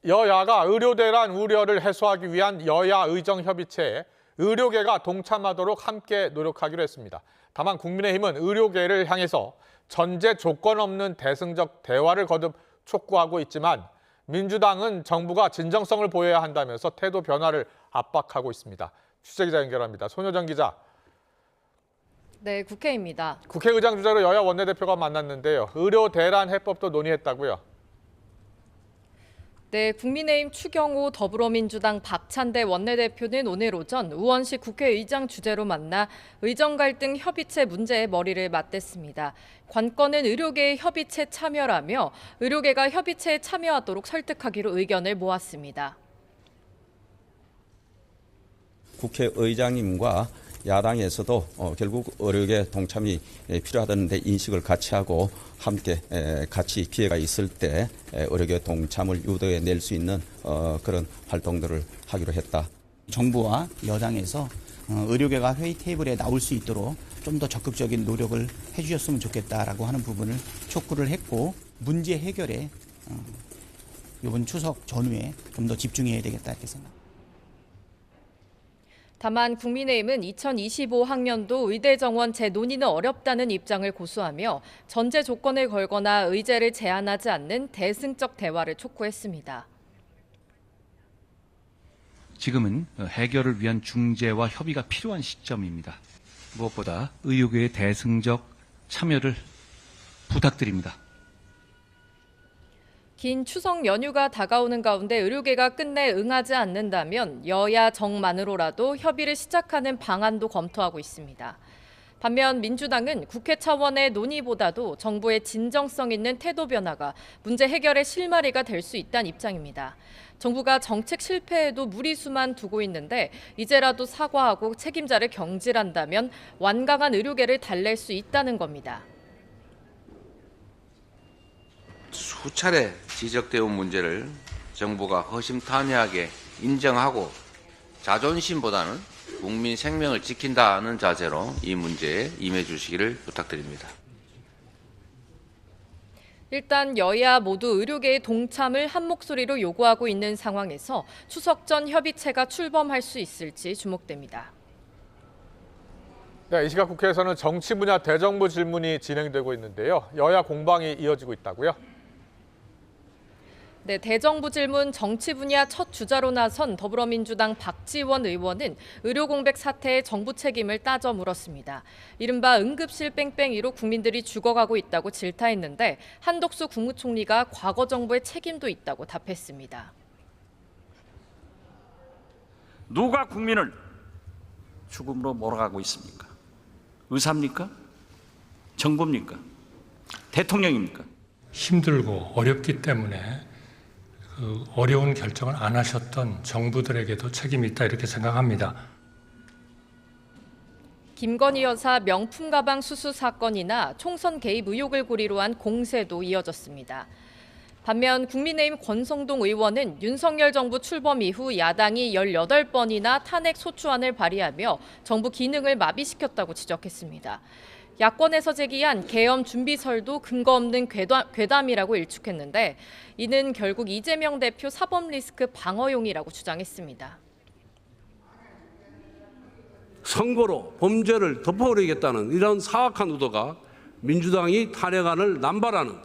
여야가 의료 대란 우려를 해소하기 위한 여야 의정협의체에 의료계가 동참하도록 함께 노력하기로 했습니다. 다만 국민의힘은 의료계를 향해서 전제 조건 없는 대승적 대화를 거듭 촉구하고 있지만 민주당은 정부가 진정성을 보여야 한다면서 태도 변화를 압박하고 있습니다. 취재기자 연결합니다. 손효정 기자. 네, 국회입니다. 국회의장 주재로 여야 원내대표가 만났는데요. 의료 대란 해법도 논의했다고요? 네, 국민의힘 추경호 더불어민주당 박찬대 원내대표는 오늘 오전 우원식 국회의장 주재로 만나 의정 갈등 협의체 문제에 머리를 맞댔습니다. 관건은 의료계의 협의체 참여라며 의료계가 협의체에 참여하도록 설득하기로 의견을 모았습니다. 국회의장님과 야당에서도 결국 의료계 동참이 필요하다는 데 인식을 같이 하고 함께 같이 기회가 있을 때 의료계 동참을 유도해낼 수 있는 그런 활동들을 하기로 했다. 정부와 여당에서 의료계가 회의 테이블에 나올 수 있도록 좀 더 적극적인 노력을 해주셨으면 좋겠다라고 하는 부분을 촉구를 했고, 문제 해결에 이번 추석 전후에 좀 더 집중해야 되겠다 이렇게 생각합니다. 다만 국민의힘은 2025학년도 의대 정원 재논의는 어렵다는 입장을 고수하며 전제 조건을 걸거나 의제를 제한하지 않는 대승적 대화를 촉구했습니다. 지금은 해결을 위한 중재와 협의가 필요한 시점입니다. 무엇보다 의료계의 대승적 참여를 부탁드립니다. 긴 추석 연휴가 다가오는 가운데 의료계가 끝내 응하지 않는다면 여야 정만으로라도 협의를 시작하는 방안도 검토하고 있습니다. 반면 민주당은 국회 차원의 논의보다도 정부의 진정성 있는 태도 변화가 문제 해결의 실마리가 될 수 있다는 입장입니다. 정부가 정책 실패에도 무리수만 두고 있는데 이제라도 사과하고 책임자를 경질한다면 완강한 의료계를 달랠 수 있다는 겁니다. 수차례 지적되어 온 문제를 정부가 허심탄회하게 인정하고 자존심보다는 국민 생명을 지킨다는 자세로 이 문제에 임해 주시기를 부탁드립니다. 일단 여야 모두 의료계의 동참을 한 목소리로 요구하고 있는 상황에서 추석 전 협의체가 출범할 수 있을지 주목됩니다. 네, 이 시각 국회에서는 정치 분야 대정부 질문이 진행되고 있는데요. 여야 공방이 이어지고 있다고요? 네, 대정부 질문 정치 분야 첫 주자로 나선 더불어민주당 박지원 의원은 의료 공백 사태의 정부 책임을 따져 물었습니다. 이른바 응급실 뺑뺑이로 국민들이 죽어가고 있다고 질타했는데 한덕수 국무총리가 과거 정부의 책임도 있다고 답했습니다. 누가 국민을 죽음으로 몰아가고 있습니까? 의사입니까? 정부입니까? 대통령입니까? 힘들고 어렵기 때문에 그 어려운 결정을 안 하셨던 정부들에게도 책임이 있다 이렇게 생각합니다. 김건희 여사 명품 가방 수수 사건이나 총선 개입 의혹을 고리로 한 공세도 이어졌습니다. 반면 국민의힘 권성동 의원은 윤석열 정부 출범 이후 야당이 18번이나 탄핵 소추안을 발의하며 정부 기능을 마비시켰다고 지적했습니다. 야권에서 제기한 계엄 준비설도 근거 없는 괴담이라고 일축했는데 이는 결국 이재명 대표 사법 리스크 방어용이라고 주장했습니다. 선거로 범죄를 덮어버리겠다는 이런 사악한 의도가 민주당이 탄핵안을 남발하는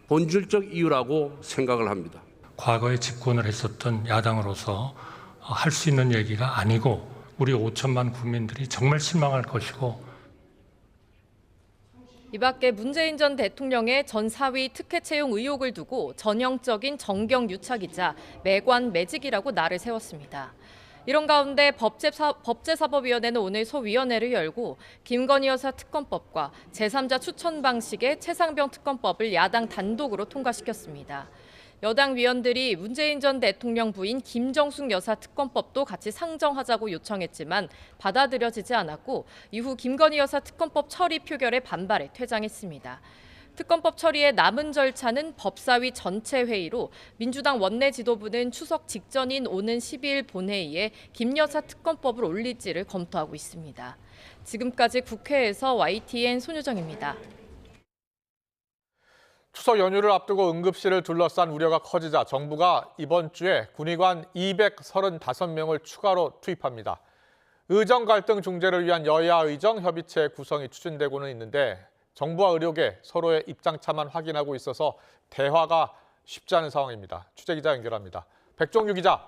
본질적 이유라고 생각을 합니다. 과거에 집권을 했었던 야당으로서 할 수 있는 얘기가 아니고 우리 5천만 국민들이 정말 실망할 것이고 이 밖에 문재인 전 대통령의 전 사위 특혜 채용 의혹을 두고 전형적인 정경 유착이자 매관 매직이라고 날을 세웠습니다. 이런 가운데 법제사법위원회는 오늘 소위원회를 열고 김건희 여사 특검법과 제3자 추천 방식의 최상병 특검법을 야당 단독으로 통과시켰습니다. 여당 위원들이 문재인 전 대통령 부인 김정숙 여사 특검법도 같이 상정하자고 요청했지만 받아들여지지 않았고 이후 김건희 여사 특검법 처리 표결에 반발해 퇴장했습니다. 특검법 처리의 남은 절차는 법사위 전체 회의로 민주당 원내 지도부는 추석 직전인 오는 12일 본회의에 김 여사 특검법을 올릴지를 검토하고 있습니다. 지금까지 국회에서 YTN 손유정입니다. 추석 연휴를 앞두고 응급실을 둘러싼 우려가 커지자 정부가 이번 주에 군의관 235명을 추가로 투입합니다. 의정 갈등 중재를 위한 여야 의정 협의체 구성이 추진되고는 있는데 정부와 의료계 서로의 입장차만 확인하고 있어서 대화가 쉽지 않은 상황입니다. 취재기자 연결합니다. 백종규 기자.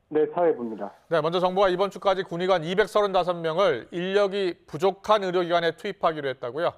네, 사회부입니다. 네, 먼저 정부가 이번 주까지 군의관 235명을 인력이 부족한 의료기관에 투입하기로 했다고요?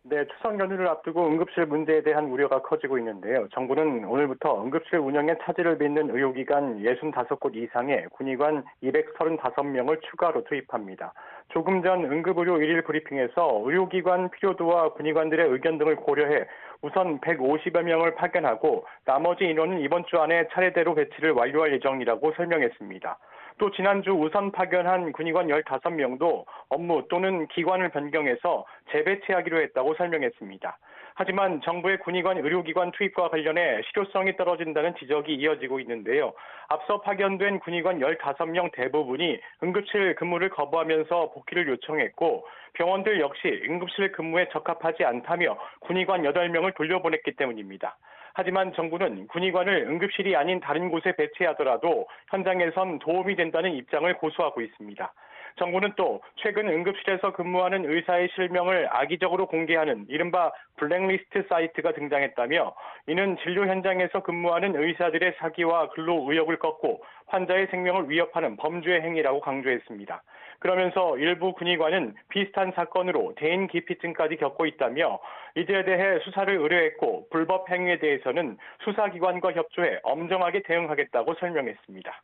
네, 추석 연휴를 앞두고 응급실 문제에 대한 우려가 커지고 있는데요. 정부는 오늘부터 응급실 운영에 차질을 빚는 의료기관 65곳 이상의 군의관 235명을 추가로 투입합니다. 조금 전 응급의료 1일 브리핑에서 의료기관 필요도와 군의관들의 의견 등을 고려해 우선 150여 명을 파견하고 나머지 인원은 이번 주 안에 차례대로 배치를 완료할 예정이라고 설명했습니다. 또 지난주 우선 파견한 군의관 15명도 업무 또는 기관을 변경해서 재배치하기로 했다고 설명했습니다. 하지만 정부의 군의관 의료기관 투입과 관련해 실효성이 떨어진다는 지적이 이어지고 있는데요. 앞서 파견된 군의관 15명 대부분이 응급실 근무를 거부하면서 복귀를 요청했고 병원들 역시 응급실 근무에 적합하지 않다며 군의관 8명을 돌려보냈기 때문입니다. 하지만 정부는 군의관을 응급실이 아닌 다른 곳에 배치하더라도 현장에선 도움이 된다는 입장을 고수하고 있습니다. 정부는 또 최근 응급실에서 근무하는 의사의 실명을 악의적으로 공개하는 이른바 블랙리스트 사이트가 등장했다며 이는 진료 현장에서 근무하는 의사들의 사기와 근로 의욕을 꺾고 환자의 생명을 위협하는 범죄 행위라고 강조했습니다. 그러면서 일부 군의관은 비슷한 사건으로 대인 기피증까지 겪고 있다며 이들에 대해 수사를 의뢰했고 불법 행위에 대해서는 수사기관과 협조해 엄정하게 대응하겠다고 설명했습니다.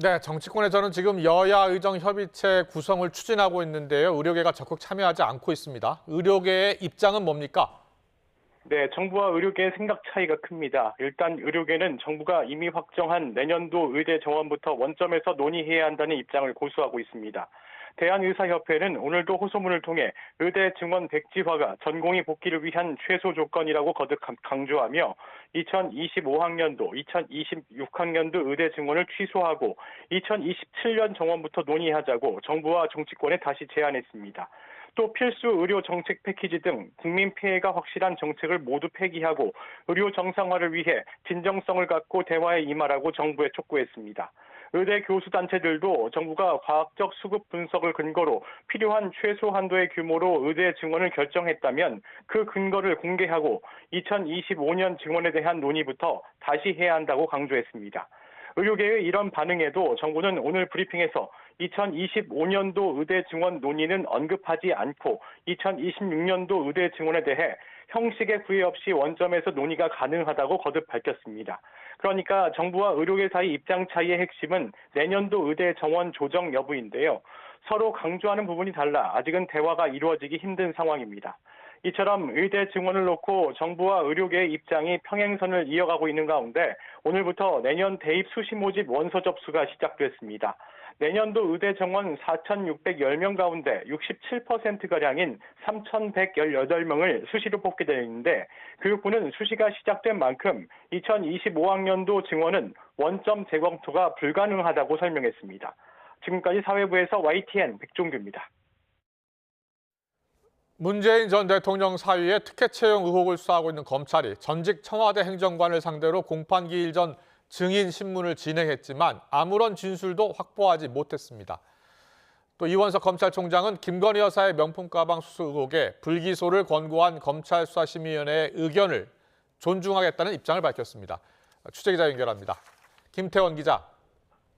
네, 정치권에서는 지금 여야 의정 협의체 구성을 추진하고 있는데요. 의료계가 적극 참여하지 않고 있습니다. 의료계의 입장은 뭡니까? 네, 정부와 의료계의 생각 차이가 큽니다. 일단 의료계는 정부가 이미 확정한 내년도 의대 정원부터 원점에서 논의해야 한다는 입장을 고수하고 있습니다. 대한의사협회는 오늘도 호소문을 통해 의대 증원 백지화가 전공의 복귀를 위한 최소 조건이라고 거듭 강조하며 2025학년도, 2026학년도 의대 증원을 취소하고 2027년 정원부터 논의하자고 정부와 정치권에 다시 제안했습니다. 또 필수 의료 정책 패키지 등 국민 피해가 확실한 정책을 모두 폐기하고 의료 정상화를 위해 진정성을 갖고 대화에 임하라고 정부에 촉구했습니다. 의대 교수단체들도 정부가 과학적 수급 분석을 근거로 필요한 최소 한도의 규모로 의대 증원을 결정했다면 그 근거를 공개하고 2025년 증원에 대한 논의부터 다시 해야 한다고 강조했습니다. 의료계의 이런 반응에도 정부는 오늘 브리핑에서 2025년도 의대 증원 논의는 언급하지 않고 2026년도 의대 증원에 대해 형식의 구애 없이 원점에서 논의가 가능하다고 거듭 밝혔습니다. 그러니까 정부와 의료계 사이 입장 차이의 핵심은 내년도 의대 정원 조정 여부인데요. 서로 강조하는 부분이 달라 아직은 대화가 이루어지기 힘든 상황입니다. 이처럼 의대 증원을 놓고 정부와 의료계의 입장이 평행선을 이어가고 있는 가운데 오늘부터 내년 대입 수시 모집 원서 접수가 시작됐습니다. 내년도 의대 정원 4,610명 가운데 67%가량인 3,118명을 수시로 뽑게 되는데 교육부는 수시가 시작된 만큼 2025학년도 증원은 원점 재검토가 불가능하다고 설명했습니다. 지금까지 사회부에서 YTN 백종규입니다. 문재인 전 대통령 사위의 특혜 채용 의혹을 수사하고 있는 검찰이 전직 청와대 행정관을 상대로 공판기일 전 증인 신문을 진행했지만 아무런 진술도 확보하지 못했습니다. 또 이원석 검찰총장은 김건희 여사의 명품 가방 수수 의혹에 불기소를 권고한 검찰 수사심의위원회의 의견을 존중하겠다는 입장을 밝혔습니다. 취재기자 연결합니다. 김태원 기자.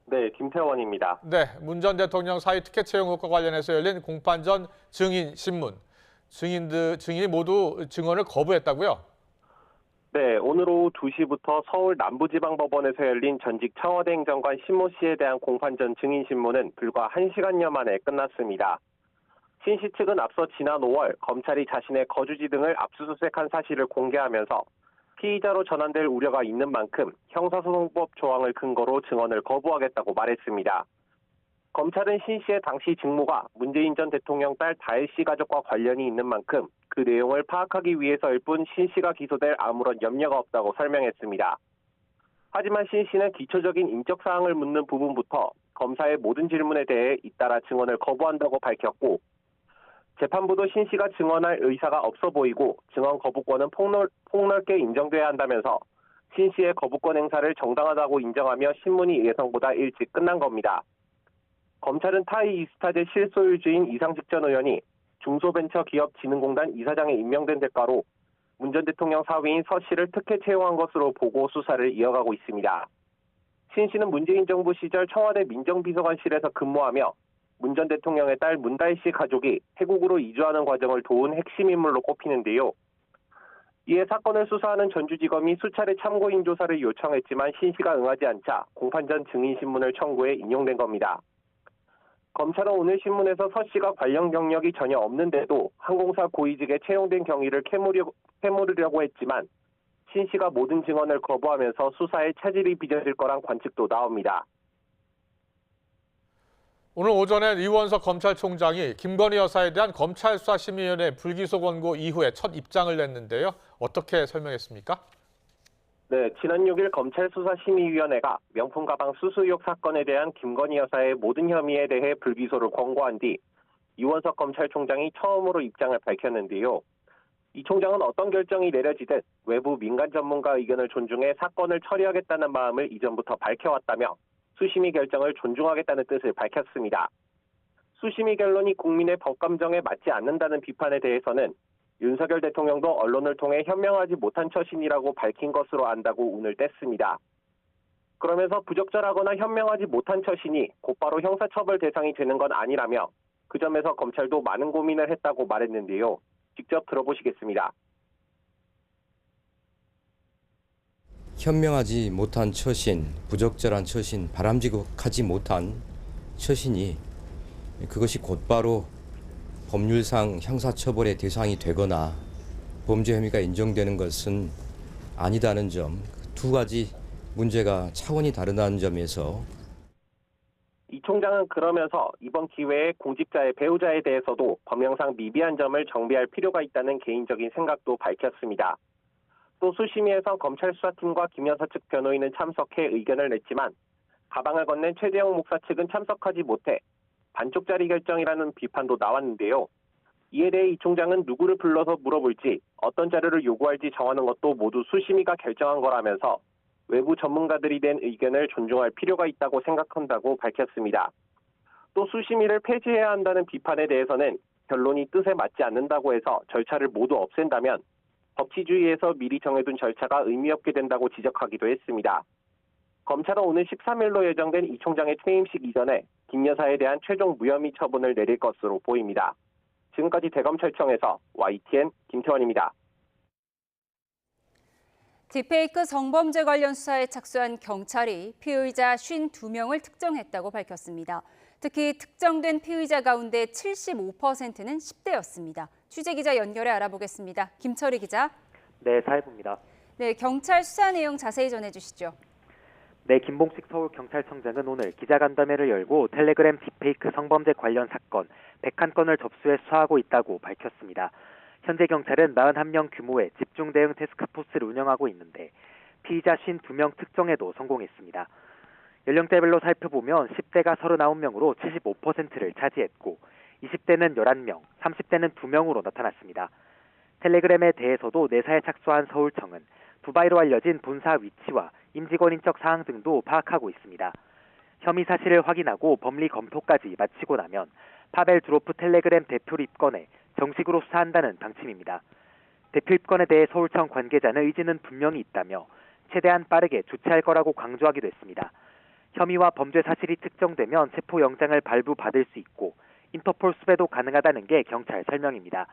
네, 김태원입니다. 네, 문 전 대통령 사위 특혜 채용 의혹과 관련해서 열린 공판 전 증인 신문. 증인이 모두 증언을 거부했다고요? 네, 오늘 오후 2시부터 서울 남부지방법원에서 열린 전직 청와대 행정관 신모 씨에 대한 공판 전 증인 신문은 불과 1시간여 만에 끝났습니다. 신 씨 측은 앞서 지난 5월 검찰이 자신의 거주지 등을 압수수색한 사실을 공개하면서 피의자로 전환될 우려가 있는 만큼 형사소송법 조항을 근거로 증언을 거부하겠다고 말했습니다. 검찰은 신 씨의 당시 직무가 문재인 전 대통령 딸 다혜 씨 가족과 관련이 있는 만큼 그 내용을 파악하기 위해서일 뿐 신 씨가 기소될 아무런 염려가 없다고 설명했습니다. 하지만 신 씨는 기초적인 인적 사항을 묻는 부분부터 검사의 모든 질문에 대해 잇따라 증언을 거부한다고 밝혔고 재판부도 신 씨가 증언할 의사가 없어 보이고 증언 거부권은 폭넓게 인정돼야 한다면서 신 씨의 거부권 행사를 정당하다고 인정하며 신문이 예상보다 일찍 끝난 겁니다. 검찰은 타이 이스타제 실소유주인 이상직 전 의원이 중소벤처기업진흥공단 이사장에 임명된 대가로 문 전 대통령 사위인 서 씨를 특혜 채용한 것으로 보고 수사를 이어가고 있습니다. 신 씨는 문재인 정부 시절 청와대 민정비서관실에서 근무하며 문 전 대통령의 딸 문다혜 씨 가족이 태국으로 이주하는 과정을 도운 핵심 인물로 꼽히는데요. 이에 사건을 수사하는 전주지검이 수차례 참고인 조사를 요청했지만 신 씨가 응하지 않자 공판 전 증인신문을 청구해 인용된 겁니다. 검찰은 오늘 신문에서 서 씨가 관련 경력이 전혀 없는데도 항공사 고위직에 채용된 경위를 캐물으려고 했지만 신 씨가 모든 증언을 거부하면서 수사에 차질이 빚어질 거란 관측도 나옵니다. 오늘 오전에 이원석 검찰총장이 김건희 여사에 대한 검찰 수사심의위원회 불기소 권고 이후에 첫 입장을 냈는데요. 어떻게 설명했습니까? 네, 지난 6일 검찰수사심의위원회가 명품 가방 수수 의혹 사건에 대한 김건희 여사의 모든 혐의에 대해 불기소를 권고한 뒤 이원석 검찰총장이 처음으로 입장을 밝혔는데요. 이 총장은 어떤 결정이 내려지듯 외부 민간 전문가 의견을 존중해 사건을 처리하겠다는 마음을 이전부터 밝혀왔다며 수심위 결정을 존중하겠다는 뜻을 밝혔습니다. 수심위 결론이 국민의 법감정에 맞지 않는다는 비판에 대해서는 윤석열 대통령도 언론을 통해 현명하지 못한 처신이라고 밝힌 것으로 안다고 운을 뗐습니다. 그러면서 부적절하거나 현명하지 못한 처신이 곧바로 형사처벌 대상이 되는 건 아니라며 그 점에서 검찰도 많은 고민을 했다고 말했는데요. 직접 들어보시겠습니다. 현명하지 못한 처신, 부적절한 처신, 바람직하지 못한 처신이 그것이 곧바로 법률상 형사처벌의 대상이 되거나 범죄 혐의가 인정되는 것은 아니다는 점, 두 가지 문제가 차원이 다르다는 점에서 이 총장은 그러면서 이번 기회에 공직자의 배우자에 대해서도 법령상 미비한 점을 정비할 필요가 있다는 개인적인 생각도 밝혔습니다. 또 수심위에서 검찰 수사팀과 김 여사 측 변호인은 참석해 의견을 냈지만 가방을 건넨 최재형 목사 측은 참석하지 못해 반쪽짜리 결정이라는 비판도 나왔는데요. 이에 대해 이 총장은 누구를 불러서 물어볼지 어떤 자료를 요구할지 정하는 것도 모두 수심위가 결정한 거라면서 외부 전문가들이 낸 의견을 존중할 필요가 있다고 생각한다고 밝혔습니다. 또 수심위를 폐지해야 한다는 비판에 대해서는 결론이 뜻에 맞지 않는다고 해서 절차를 모두 없앤다면 법치주의에서 미리 정해둔 절차가 의미 없게 된다고 지적하기도 했습니다. 검찰은 오늘 13일로 예정된 이 총장의 퇴임식 이전에 김 여사에 대한 최종 무혐의 처분을 내릴 것으로 보입니다. 지금까지 대검찰청에서 YTN 김태원입니다. 딥페이크 성범죄 관련 수사에 착수한 경찰이 피의자 52명을 특정했다고 밝혔습니다. 특히 특정된 피의자 가운데 75%는 10대였습니다. 취재기자 연결해 알아보겠습니다. 김철희 기자. 네, 사회부입니다. 네, 경찰 수사 내용 자세히 전해주시죠. 네, 김봉식 서울경찰청장은 오늘 기자간담회를 열고 텔레그램 딥페이크 성범죄 관련 사건 101건을 접수해 수사하고 있다고 밝혔습니다. 현재 경찰은 41명 규모의 집중대응 태스크포스를 운영하고 있는데 피의자 52명 특정에도 성공했습니다. 연령대별로 살펴보면 10대가 39명으로 75%를 차지했고 20대는 11명, 30대는 2명으로 나타났습니다. 텔레그램에 대해서도 내사에 착수한 서울청은 두바이로 알려진 본사 위치와 임직원 인적 사항 등도 파악하고 있습니다. 혐의 사실을 확인하고 법리 검토까지 마치고 나면 파벨 드로프 텔레그램 대표를 입건해 정식으로 수사한다는 방침입니다. 대표 입건에 대해 서울청 관계자는 의지는 분명히 있다며 최대한 빠르게 조치할 거라고 강조하기도 했습니다. 혐의와 범죄 사실이 특정되면 체포영장을 발부받을 수 있고 인터폴 수배도 가능하다는 게 경찰 설명입니다.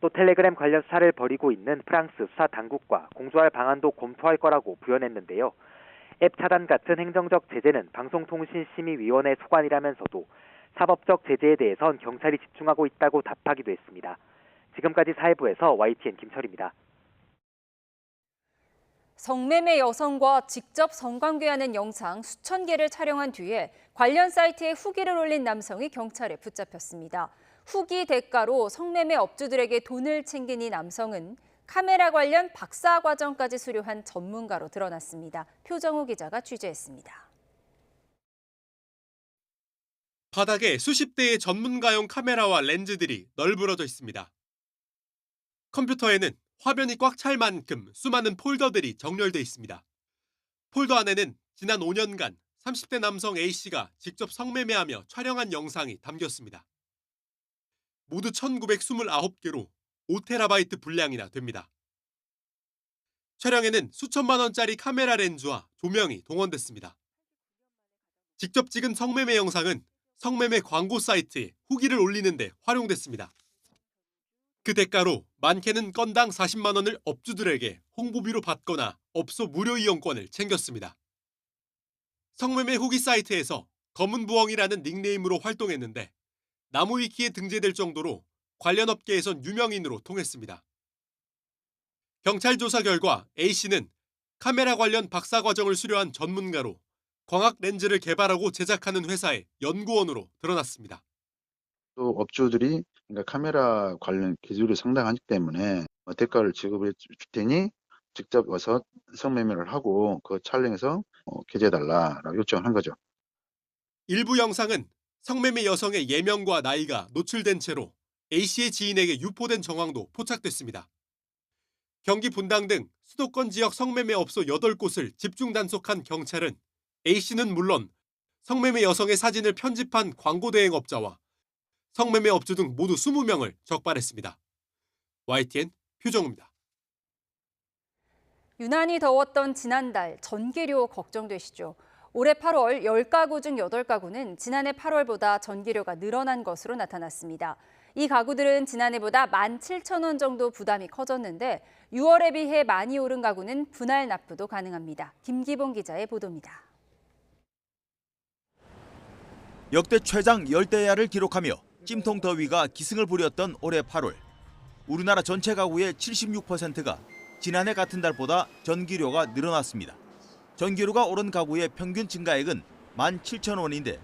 또 텔레그램 관련 수사를 벌이고 있는 프랑스 수사 당국과 공조할 방안도 검토할 거라고 부연했는데요. 앱 차단 같은 행정적 제재는 방송통신심의위원회 소관이라면서도 사법적 제재에 대해선 경찰이 집중하고 있다고 답하기도 했습니다. 지금까지 사회부에서 YTN 김철입니다. 성매매 여성과 직접 성관계하는 영상 수천 개를 촬영한 뒤에 관련 사이트에 후기를 올린 남성이 경찰에 붙잡혔습니다. 후기 대가로 성매매 업주들에게 돈을 챙긴 이 남성은 카메라 관련 박사 과정까지 수료한 전문가로 드러났습니다. 표정우 기자가 취재했습니다. 바닥에 수십 대의 전문가용 카메라와 렌즈들이 널브러져 있습니다. 컴퓨터에는 화면이 꽉 찰 만큼 수많은 폴더들이 정렬돼 있습니다. 폴더 안에는 지난 5년간 30대 남성 A씨가 직접 성매매하며 촬영한 영상이 담겼습니다. 모두 1929개로 5TB 분량이나 됩니다. 촬영에는 수천만 원짜리 카메라 렌즈와 조명이 동원됐습니다. 직접 찍은 성매매 영상은 성매매 광고 사이트에 후기를 올리는 데 활용됐습니다. 그 대가로 많게는 건당 40만 원을 업주들에게 홍보비로 받거나 업소 무료 이용권을 챙겼습니다. 성매매 후기 사이트에서 검은 부엉이라는 닉네임으로 활동했는데 나무위키에 등재될 정도로 관련 업계에선 유명인으로 통했습니다. 경찰 조사 결과 A씨는 카메라 관련 박사과정을 수료한 전문가로 광학 렌즈를 개발하고 제작하는 회사의 연구원으로 드러났습니다. 또 업주들이 그러니까 카메라 관련 기술이 상당하기 때문에 대가를 지급해 줄 테니 직접 와서 성매매를 하고 그 촬영해서 게재해달라라고 요청을 한 거죠. 일부 영상은 성매매 여성의 예명과 나이가 노출된 채로 A씨의 지인에게 유포된 정황도 포착됐습니다. 경기 분당 등 수도권 지역 성매매 업소 8곳을 집중 단속한 경찰은 A씨는 물론 성매매 여성의 사진을 편집한 광고 대행업자와 성매매 업주 등 모두 20명을 적발했습니다. YTN 표정우입니다. 유난히 더웠던 지난달 전기료 걱정되시죠? 올해 8월 10가구 중 8가구는 지난해 8월보다 전기료가 늘어난 것으로 나타났습니다. 이 가구들은 지난해보다 17,000원 정도 부담이 커졌는데 6월에 비해 많이 오른 가구는 분할 납부도 가능합니다. 김기봉 기자의 보도입니다. 역대 최장 열대야를 기록하며 찜통 더위가 기승을 부렸던 올해 8월. 우리나라 전체 가구의 76%가 지난해 같은 달보다 전기료가 늘어났습니다. 전기료가 오른 가구의 평균 증가액은 17,000원인데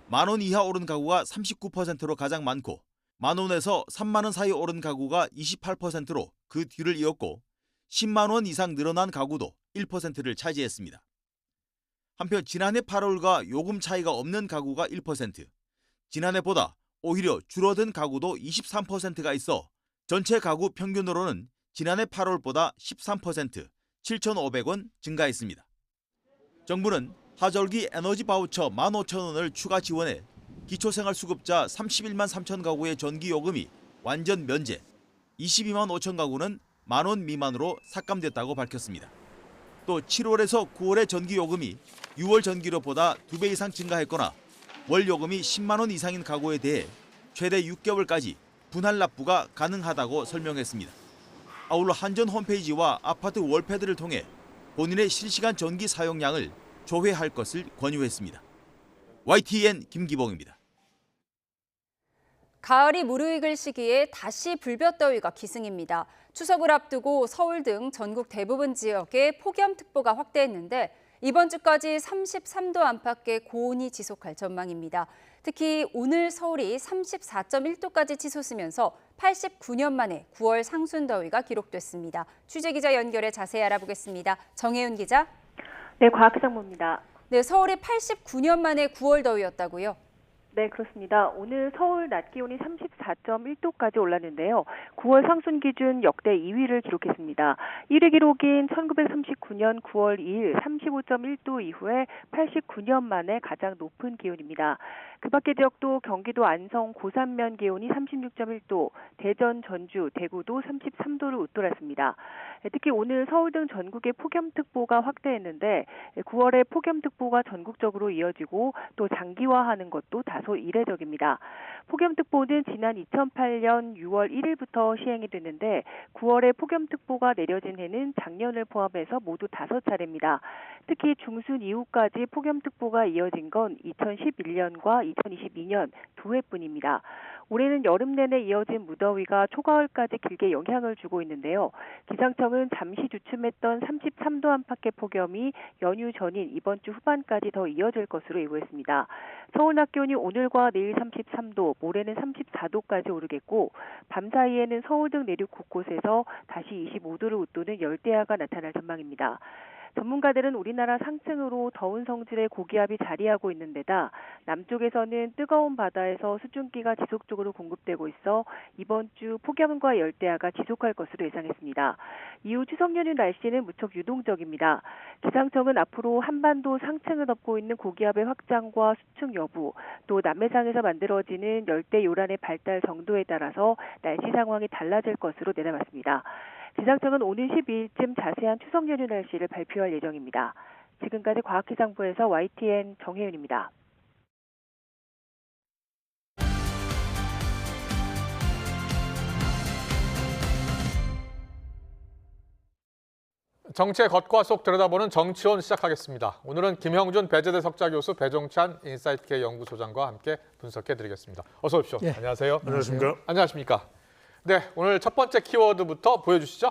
만 원 이하 오른 가구가 39%로 가장 많고 만 원에서 3만 원 사이 오른 가구가 28%로 그 뒤를 이었고 10만 원 이상 늘어난 가구도 1%를 차지했습니다. 한편 지난해 8월과 요금 차이가 없는 가구가 1%, 지난해보다 오히려 줄어든 가구도 23%가 있어 전체 가구 평균으로는 지난해 8월보다 13%, 7,500원 증가했습니다. 정부는 하절기 에너지 바우처 15,000원을 추가 지원해 기초생활수급자 31만 3천 가구의 전기요금이 완전 면제, 22만 5천 가구는 만 원 미만으로 삭감됐다고 밝혔습니다. 또 7월에서 9월의 전기요금이 6월 전기료보다 2배 이상 증가했거나 월 요금이 10만 원 이상인 가구에 대해 최대 6개월까지 분할 납부가 가능하다고 설명했습니다. 아울러 한전 홈페이지와 아파트 월패드를 통해 본인의 실시간 전기 사용량을 조회할 것을 권유했습니다. YTN 김기봉입니다. 가을이 무르익을 시기에 다시 불볕더위가 기승입니다. 추석을 앞두고 서울 등 전국 대부분 지역에 폭염특보가 확대했는데 이번 주까지 33도 안팎의 고온이 지속할 전망입니다. 특히 오늘 서울이 34.1도까지 치솟으면서 89년 만에 9월 상순 더위가 기록됐습니다. 취재기자 연결해 자세히 알아보겠습니다. 정혜윤 기자. 네, 과학정보입니다. 네, 서울이 89년 만에 9월 더위였다고요? 네, 그렇습니다. 오늘 서울 낮 기온이 34.1도까지 올랐는데요. 9월 상순 기준 역대 2위를 기록했습니다. 1위 기록인 1939년 9월 2일 35.1도 이후에 89년 만에 가장 높은 기온입니다. 그 밖의 지역도 경기도 안성 고산면 기온이 36.1도, 대전, 전주, 대구도 33도를 웃돌았습니다. 특히 오늘 서울 등 전국에 폭염특보가 확대했는데 9월에 폭염특보가 전국적으로 이어지고 또 장기화하는 것도 다소 이례적입니다. 폭염특보는 지난 2008년 6월 1일부터 시행이 됐는데 9월에 폭염특보가 내려진 해는 작년을 포함해서 모두 5차례입니다. 특히 중순 이후까지 폭염특보가 이어진 건 2011년과 2022년 2회뿐입니다. 올해는 여름 내내 이어진 무더위가 초가을까지 길게 영향을 주고 있는데요. 기상청은 잠시 주춤했던 33도 안팎의 폭염이 연휴 전인 이번 주 후반까지 더 이어질 것으로 예고했습니다. 서울 낮 기온이 오늘과 내일 33도, 모레는 34도까지 오르겠고 밤 사이에는 서울 등 내륙 곳곳에서 다시 25도를 웃도는 열대야가 나타날 전망입니다. 전문가들은 우리나라 상층으로 더운 성질의 고기압이 자리하고 있는 데다 남쪽에서는 뜨거운 바다에서 수증기가 지속적으로 공급되고 있어 이번 주 폭염과 열대야가 지속할 것으로 예상했습니다. 이후 추석 연휴 날씨는 무척 유동적입니다. 기상청은 앞으로 한반도 상층을 덮고 있는 고기압의 확장과 수층 여부, 또 남해상에서 만들어지는 열대 요란의 발달 정도에 따라서 날씨 상황이 달라질 것으로 내다봤습니다. 기상청은 오는 12일쯤 자세한 추석 연휴 날씨를 발표할 예정입니다. 지금까지 과학기상부에서 YTN 정혜윤입니다. 정치의 겉과 속 들여다보는 정치원 시작하겠습니다. 오늘은 김형준 배재대 석좌교수, 배종찬 인사이트K 연구소장과 함께 분석해드리겠습니다. 어서 오십시오. 예. 안녕하세요. 안녕하십니까. 안녕하십니까. 네, 오늘 첫 번째 키워드부터 보여주시죠.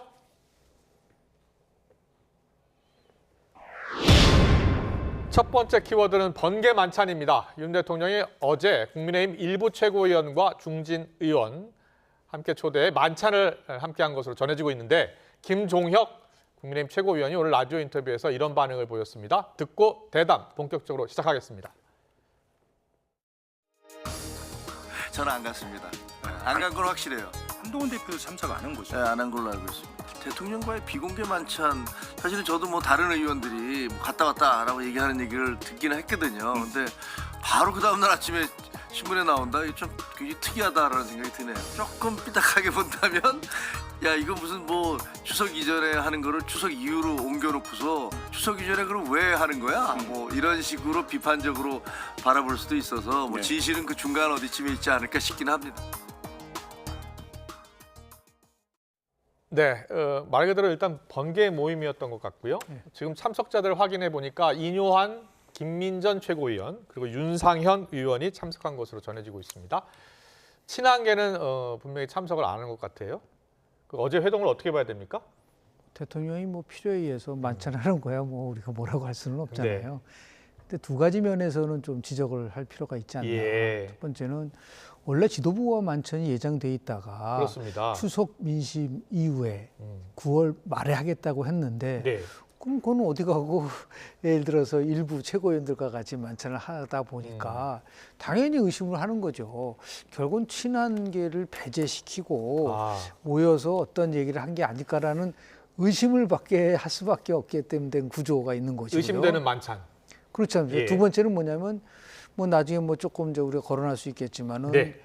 첫 번째 키워드는 번개 만찬입니다. 윤 대통령이 어제 국민의힘 일부 최고위원과 중진 의원 함께 초대해 만찬을 함께한 것으로 전해지고 있는데 김종혁 국민의힘 최고위원이 오늘 라디오 인터뷰에서 이런 반응을 보였습니다. 듣고 대담 본격적으로 시작하겠습니다. 저는 안 갔습니다. 안 간 건 확실해요. 한동훈 대표도 참석 안 한 거죠? 네, 안 한 걸로 알고 있습니다. 대통령과의 비공개 만찬, 사실은 저도 뭐 다른 의원들이 뭐 갔다 왔다라고 얘기하는 얘기를 듣기는 했거든요. 근데 바로 그 다음날 아침에 신문에 나온다? 이게 좀 굉장히 특이하다라는 생각이 드네요. 조금 삐딱하게 본다면 야, 이거 무슨 뭐 추석 이전에 하는 거를 추석 이후로 옮겨놓고서 추석 이전에 그럼 왜 하는 거야? 뭐 이런 식으로 비판적으로 바라볼 수도 있어서 뭐 진실은 그 중간 어디쯤에 있지 않을까 싶긴 합니다. 네, 말 그대로 일단 번개 모임이었던 것 같고요. 지금 참석자들 확인해 보니까 인효한, 김민전 최고위원 그리고 윤상현 의원이 참석한 것으로 전해지고 있습니다. 친한계는 분명히 참석을 안 한 것 같아요. 어제 회동을 어떻게 봐야 됩니까? 대통령이 뭐 필요에 의해서 만찬하는 거야 뭐 우리가 뭐라고 할 수는 없잖아요. 네. 근데 두 가지 면에서는 좀 지적을 할 필요가 있지 않나. 예. 첫 번째는 원래 지도부와 만찬이 예정돼 있다가 그렇습니다. 추석 민심 이후에 9월 말에 하겠다고 했는데 네. 그럼 그건 어디 가고 예를 들어서 일부 최고위원들과 같이 만찬을 하다 보니까 당연히 의심을 하는 거죠. 결국은 친한계를 배제시키고 모여서 어떤 얘기를 한 게 아닐까라는 의심을 받게 할 수밖에 없기 때문에 된 구조가 있는 것이고요. 의심되는 만찬. 그렇지 않습니까? 예. 두 번째는 뭐냐면 뭐 나중에 뭐 조금 이제 우리가 거론할 수 있겠지만은 네.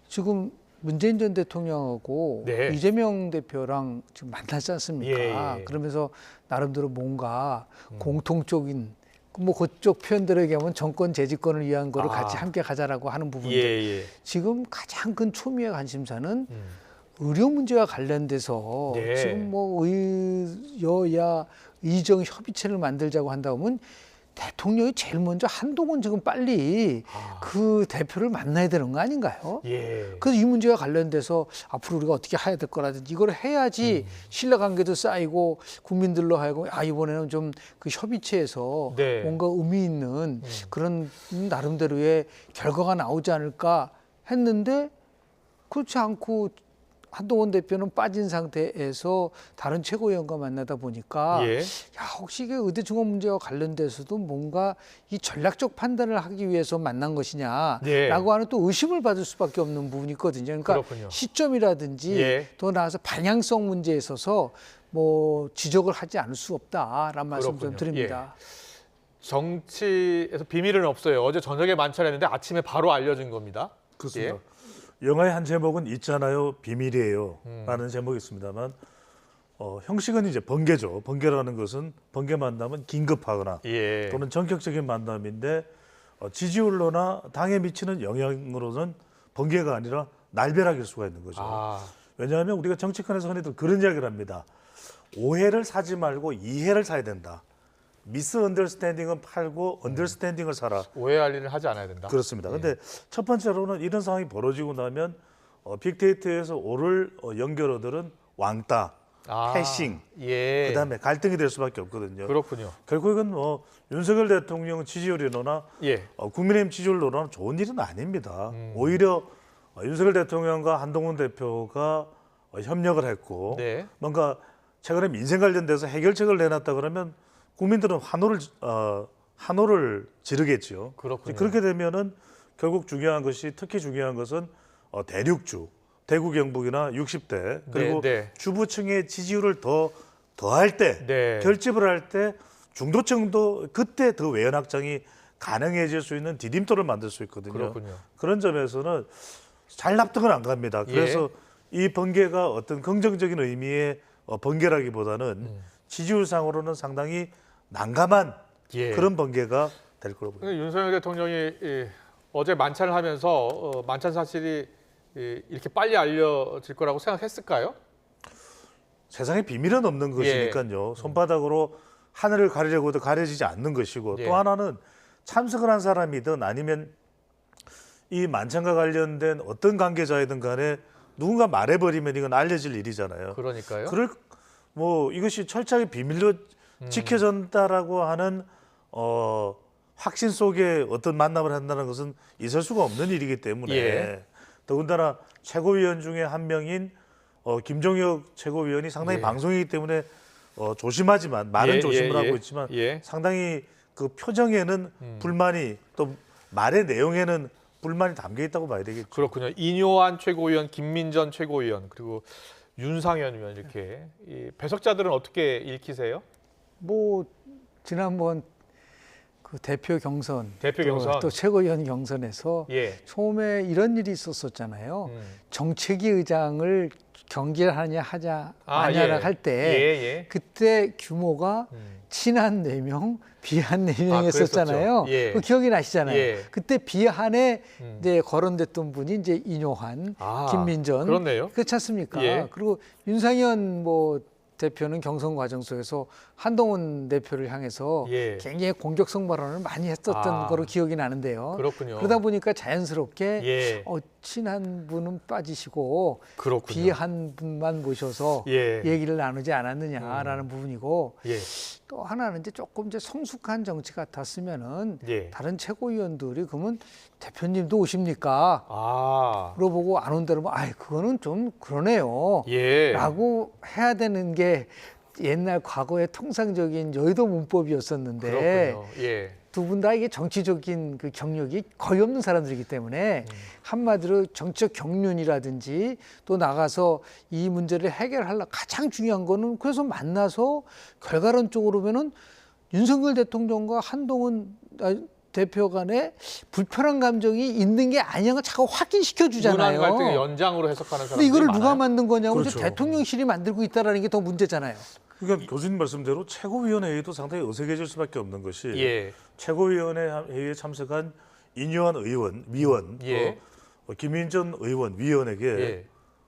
지금 문재인 전 대통령하고 네. 이재명 대표랑 지금 만나지 않습니까? 예. 그러면서 나름대로 뭔가 공통적인 뭐 그쪽 표현대로 얘기하면 정권 재집권을 위한 거를 같이 함께 가자라고 하는 부분들. 예. 지금 가장 큰 초미의 관심사는 의료 문제와 관련돼서 네. 지금 뭐 여야 의정 협의체를 만들자고 한다면 대통령이 제일 먼저 한동훈 지금 빨리 그 대표를 만나야 되는 거 아닌가요? 예. 그래서 이 문제와 관련돼서 앞으로 우리가 어떻게 해야 될 거라든지 이걸 해야지 신뢰관계도 쌓이고 국민들로 하여금 이번에는 좀 그 협의체에서 네. 뭔가 의미 있는 그런 나름대로의 결과가 나오지 않을까 했는데 그렇지 않고 한동훈 대표는 빠진 상태에서 다른 최고위원과 만나다 보니까 예. 야, 혹시 이게 의대 증원 문제와 관련돼서도 뭔가 이 전략적 판단을 하기 위해서 만난 것이냐라고 네. 하는 또 의심을 받을 수밖에 없는 부분이 있거든요. 그러니까 그렇군요. 시점이라든지 예. 더 나아가서 방향성 문제에 있어서 뭐 지적을 하지 않을 수 없다라는 말씀 좀 그렇군요. 드립니다. 정치에서 비밀은 없어요. 어제 저녁에 만찬했는데 아침에 바로 알려진 겁니다. 그렇습니다. 예. 영화의 한 제목은 있잖아요, 비밀이에요 라는 제목이 있습니다만 형식은 이제 번개죠. 번개라는 것은 번개 만남은 긴급하거나 예. 또는 전격적인 만남인데 지지율로나 당에 미치는 영향으로는 번개가 아니라 날벼락일 수가 있는 거죠. 왜냐하면 우리가 정치권에서 흔히들 그런 이야기를 합니다. 오해를 사지 말고 이해를 사야 된다. 미스언더스탠딩은 팔고 언더스탠딩을 사라. 오해할 일을 하지 않아야 된다. 그렇습니다. 근데 첫 번째로는 이런 상황이 벌어지고 나면 빅데이터에서 오를 연결어들은 왕따, 패싱, 예. 그다음에 갈등이 될 수밖에 없거든요. 그렇군요. 결국은 뭐 윤석열 대통령 지지율이나 예. 국민의힘 지지율로는 좋은 일은 아닙니다. 오히려 윤석열 대통령과 한동훈 대표가 협력을 했고 네. 뭔가 최근에 민생 관련돼서 해결책을 내놨다 그러면 국민들은 환호를 지르겠죠. 그렇군요. 그렇게 되면은 결국 중요한 것이 특히 중요한 것은 대륙주, 대구 경북이나 60대 그리고 네. 주부층의 지지율을 더할 때 결집을 할 때 중도층도 그때 더 외연 확장이 가능해질 수 있는 디딤돌을 만들 수 있거든요. 그렇군요. 그런 점에서는 잘 납득은 안 갑니다. 그래서 이 번개가 어떤 긍정적인 의미의 번개라기보다는 지지율상으로는 상당히 난감한 그런 번개가 될 거라고 봅니다. 윤석열 대통령이 어제 만찬을 하면서 만찬 사실이 이렇게 빨리 알려질 거라고 생각했을까요? 세상에 비밀은 없는 것이니까요. 손바닥으로 하늘을 가리려고 해도 가려지지 않는 것이고 또 하나는 참석을 한 사람이든 아니면 이 만찬과 관련된 어떤 관계자이든 간에 누군가 말해버리면 이건 알려질 일이잖아요. 그러니까요. 이것이 철저하게 비밀로 지켜진다라고 하는 확신 속에 어떤 만남을 한다는 것은 있을 수가 없는 일이기 때문에 더군다나 최고위원 중에 한 명인 김종혁 최고위원이 상당히 방송이기 때문에 조심하지만 말은 조심을 하고 있지만 상당히 그 표정에는 불만이 또 말의 내용에는 불만이 담겨 있다고 봐야 되겠죠. 그렇군요. 이뇨한 최고위원, 김민전 최고위원 그리고 윤상현 의원 이렇게 이 배석자들은 어떻게 읽히세요? 뭐 지난번 그 대표 경선, 또 최고위원 경선에서 처음에 이런 일이 있었었잖아요. 정책위 의장을 경기를 하냐 마냐를 할 때 그때 규모가 친한 4명, 비한 4명 했었잖아요. 그 기억이 나시잖아요. 그때 비한에 이제 거론됐던 분이 이제 이뇨한, 김민전. 그렇네요. 그렇지 않습니까? 그리고 윤상현 대표는 경선 과정 속에서 한동훈 대표를 향해서 굉장히 공격성 발언을 많이 했었던 거로 기억이 나는데요. 그렇군요. 그러다 보니까 자연스럽게 친한 분은 빠지시고 비한 분만 모셔서 얘기를 나누지 않았느냐라는 부분이고 또 하나는 이제 조금 이제 성숙한 정치 같았으면은 다른 최고위원들이 그러면 대표님도 오십니까? 물어보고 안 온다면 그거는 좀 그러네요. 라고 해야 되는 게 옛날 과거의 통상적인 여의도 문법이었었는데 두 분 다 이게 정치적인 그 경력이 거의 없는 사람들이기 때문에 한마디로 정치적 경륜이라든지 또 나가서 이 문제를 해결하려고 가장 중요한 거는 그래서 만나서 결과론적으로 보면은 윤석열 대통령과 한동훈 대표 간에 불편한 감정이 있는 게 아니냐는 걸 자꾸 확인시켜 주잖아요. 문안 갈등의 연장으로 해석하는 사람들이 근데 이거를 많아요. 누가 만든 거냐고 대통령실이 만들고 있다는 게 더 문제잖아요. 그러니까 교수님 말씀대로 최고위원회 회의도 상당히 어색해질 수밖에 없는 것이 최고위원회 회의에 참석한 이뇨한 위원, 김민전 의원 위원에게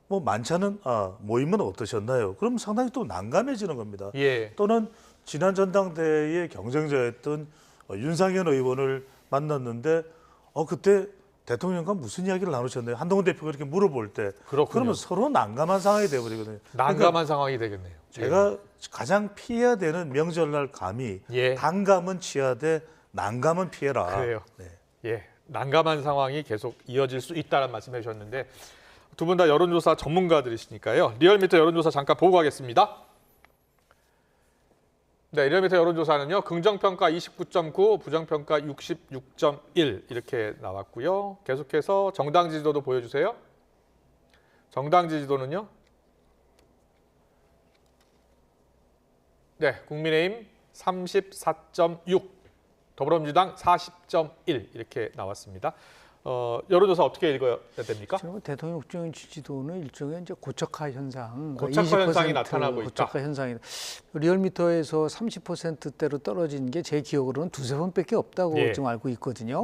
뭐 만찬은 모임은 어떠셨나요? 그럼 상당히 또 난감해지는 겁니다. 또는 지난 전당대회의 경쟁자였던 윤상현 의원을 만났는데 그때 대통령과 무슨 이야기를 나누셨나요? 한동훈 대표가 이렇게 물어볼 때 그러면 서로 난감한 상황이 되어버리거든요. 난감한 상황이 되겠네요. 제가 가장 피해야 되는 명절날 감히 단감은 취하되 난감은 피해라. 그래요. 난감한 상황이 계속 이어질 수 있다는 말씀해 주셨는데 두 분 다 여론조사 전문가들이시니까요. 리얼미터 여론조사 잠깐 보고 가겠습니다. 네, 리얼미터 여론조사는요. 긍정평가 29.9, 부정평가 66.1 이렇게 나왔고요. 계속해서 정당 지지도도 보여주세요. 정당 지지도는요. 네, 국민의힘 34.6, 더불어민주당 40.1 이렇게 나왔습니다. 여론조사 어떻게 읽어야 됩니까? 대통령적인 지지도는 일종의 이제 고착화 현상, 고착화 현상이 나타나고 있다. 고착화 현상이다. 리얼미터에서 30%대로 떨어진 게 제 기억으로는 2-3번밖에 없다고 지금 알고 있거든요.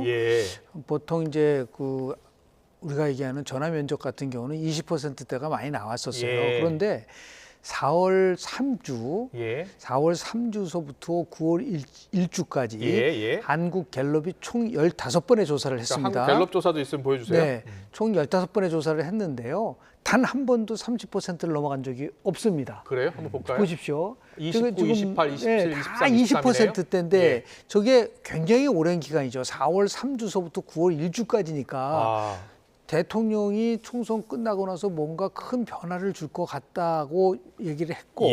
보통 이제 우리가 얘기하는 전화 면접 같은 경우는 20%대가 많이 나왔었어요. 그런데 4월 3주서부터 9월 1주까지 한국 갤럽이 총 15번의 조사를 했습니다. 한국 갤럽 조사도 있으면 보여주세요. 네, 총 15번의 조사를 했는데요. 단 한 번도 30%를 넘어간 적이 없습니다. 그래요? 한번 볼까요? 보십시오. 29, 28, 27, 23, 20%대인데 저게 굉장히 오랜 기간이죠. 4월 3주서부터 9월 1주까지니까 대통령이 총선 끝나고 나서 뭔가 큰 변화를 줄 것 같다고 얘기를 했고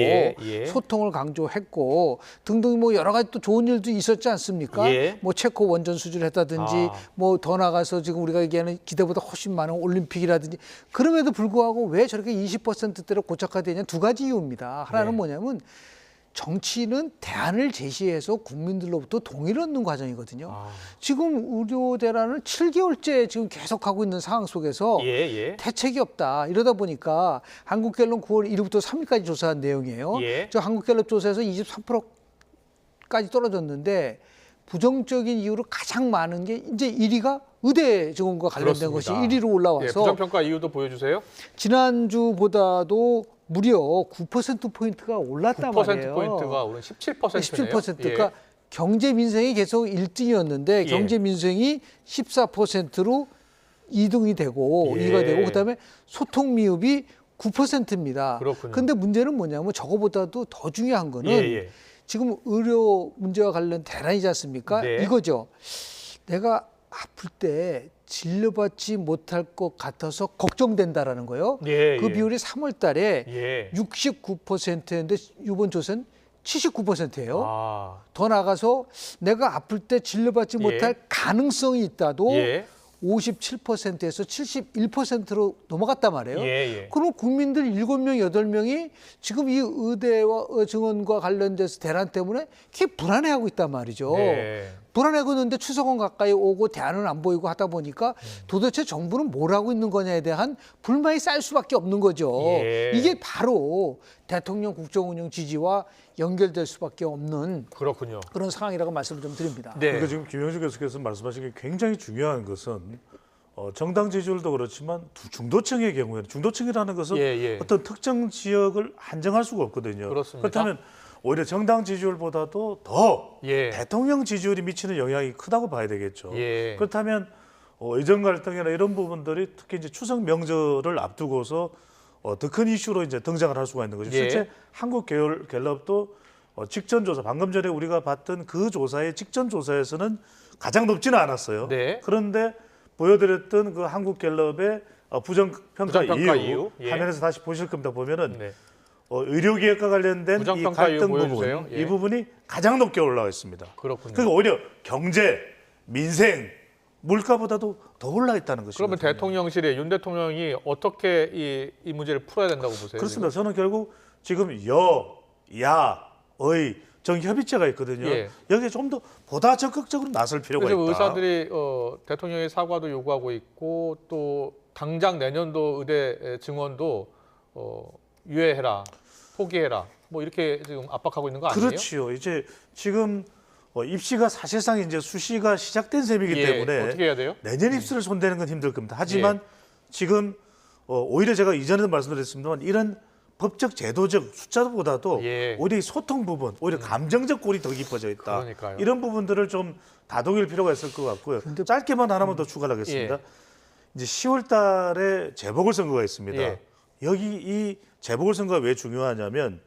소통을 강조했고 등등 뭐 여러 가지 또 좋은 일도 있었지 않습니까? 뭐 체코 원전 수주를 했다든지 뭐 더 나가서 지금 우리가 얘기하는 기대보다 훨씬 많은 올림픽이라든지 그럼에도 불구하고 왜 저렇게 20%대로 고착화되냐 두 가지 이유입니다. 하나는 뭐냐면 정치는 대안을 제시해서 국민들로부터 동의를 얻는 과정이거든요. 지금 의료 대란을 7개월째 지금 계속하고 있는 상황 속에서 대책이 없다. 이러다 보니까 한국갤럽 9월 1일부터 3일까지 조사한 내용이에요. 저 한국갤럽 조사에서 23%까지 떨어졌는데 부정적인 이유로 가장 많은 게 이제 1위가 의대 증원과 관련된 것이 1위로 올라와서 부정평가 이유도 보여주세요. 지난주보다도 무려 9%포인트가 올랐단 말이에요. 9%포인트가 오른 17%네요. 17%가 경제 민생이 계속 1등이었는데 경제 민생이 14%로 2등이 되고 2가 되고 그다음에 소통 미흡이 9%입니다. 그런데 문제는 뭐냐면 저거보다도 더 중요한 거는 지금 의료 문제와 관련 대란이지 않습니까? 이거죠. 내가 아플 때 진료받지 못할 것 같아서 걱정된다라는 거예요. 그 비율이 3월 달에 69%인데 이번 조사는 79%예요. 더 나가서 내가 아플 때 진료받지 못할 가능성이 있다도 57%에서 71%로 넘어갔단 말이에요. 그럼 국민들 7명, 8명이 지금 이 의대와 증원과 관련돼서 대란 때문에 되게 불안해하고 있단 말이죠. 불안해하고 있는데 추석은 가까이 오고 대안은 안 보이고 하다 보니까 도대체 정부는 뭘 하고 있는 거냐에 대한 불만이 쌓일 수밖에 없는 거죠. 이게 바로 대통령 국정운영 지지와 연결될 수밖에 없는 그런 상황이라고 말씀을 좀 드립니다. 그러니까 지금 김영주 교수께서 말씀하신 게 굉장히 중요한 것은 정당 지지율도 그렇지만 중도층의 경우에는 중도층이라는 것은 어떤 특정 지역을 한정할 수가 없거든요. 그렇다면 오히려 정당 지지율보다도 더 대통령 지지율이 미치는 영향이 크다고 봐야 되겠죠. 그렇다면 의정 갈등이나 이런 부분들이 특히 이제 추석 명절을 앞두고서 더 큰 이슈로 이제 등장을 할 수가 있는 거죠. 실제 한국갤럽도 직전 조사, 방금 전에 우리가 봤던 그 조사의 직전 조사에서는 가장 높지는 않았어요. 그런데 보여드렸던 그 한국갤럽의 부정평가 이유 화면에서 다시 보실 겁니다. 보면은 의료개혁과 관련된 이 갈등 부분, 이 부분이 가장 높게 올라와 있습니다. 그러니까 오히려 경제, 민생, 물가보다도 더 올라 있다는 것이죠. 그러면 대통령실에 윤 대통령이 어떻게 이 문제를 풀어야 된다고 보세요? 그렇습니다. 저는 결국 지금 야의 정협의체가 있거든요. 여기에 좀 더 보다 적극적으로 나설 필요가 있다. 의사들이 대통령의 사과도 요구하고 있고 또 당장 내년도 의대 증원도 유예해라, 포기해라, 뭐 이렇게 지금 압박하고 있는 거 아니에요? 그렇지요. 이제 지금 입시가 사실상 이제 수시가 시작된 셈이기 때문에 어떻게 해야 돼요? 내년 입시를 손대는 건 힘들 겁니다. 하지만 지금 오히려 제가 이전에도 말씀드렸습니다만 이런 법적, 제도적 숫자보다도 오히려 이 소통 부분, 오히려 감정적 골이 더 깊어져 있다. 이런 부분들을 좀 다독일 필요가 있을 것 같고요. 짧게만 하나만 더 추가를 하겠습니다. 이제 10월 달에 재보궐선거가 있습니다. 여기 이 재보궐선거가 왜 중요하냐면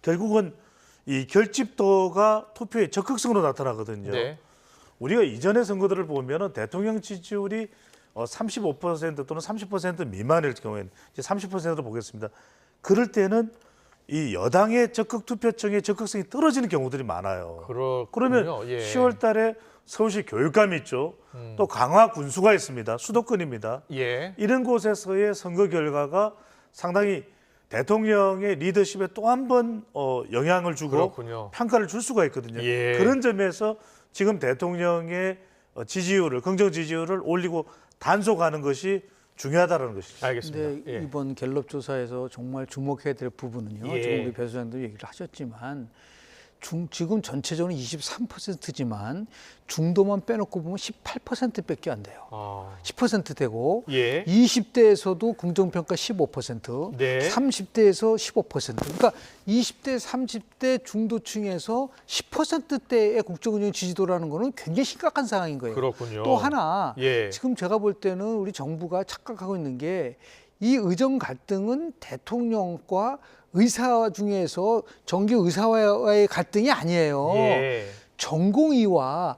결국은 이 결집도가 투표의 적극성으로 나타나거든요. 우리가 이전의 선거들을 보면 대통령 지지율이 35% 또는 30% 미만일 경우에는 이제 30%로 보겠습니다. 그럴 때는 이 여당의 적극 투표층의 적극성이 떨어지는 경우들이 많아요. 그러면 10월 달에 서울시 교육감이 있죠. 또 강화 군수가 있습니다. 수도권입니다. 이런 곳에서의 선거 결과가 상당히 대통령의 리더십에 또 한 번 영향을 주고 평가를 줄 수가 있거든요. 그런 점에서 지금 대통령의 지지율을, 긍정 지지율을 올리고 단속하는 것이 중요하다는 것이죠. 알겠습니다. 이번 갤럽 조사에서 정말 주목해야 될 부분은요. 지금 우리 배 소장도 얘기를 하셨지만 지금 전체적으로 23%지만 중도만 빼놓고 보면 18%밖에 안 돼요. 10% 되고 20대에서도 긍정평가 15%, 30대에서 15%. 그러니까 20대, 30대 중도층에서 10%대의 국정운영 지지도라는 거는 굉장히 심각한 상황인 거예요. 또 하나 지금 제가 볼 때는 우리 정부가 착각하고 있는 게 이 의정 갈등은 대통령과 의사 중에서 정규 의사와의 갈등이 아니에요. 전공의와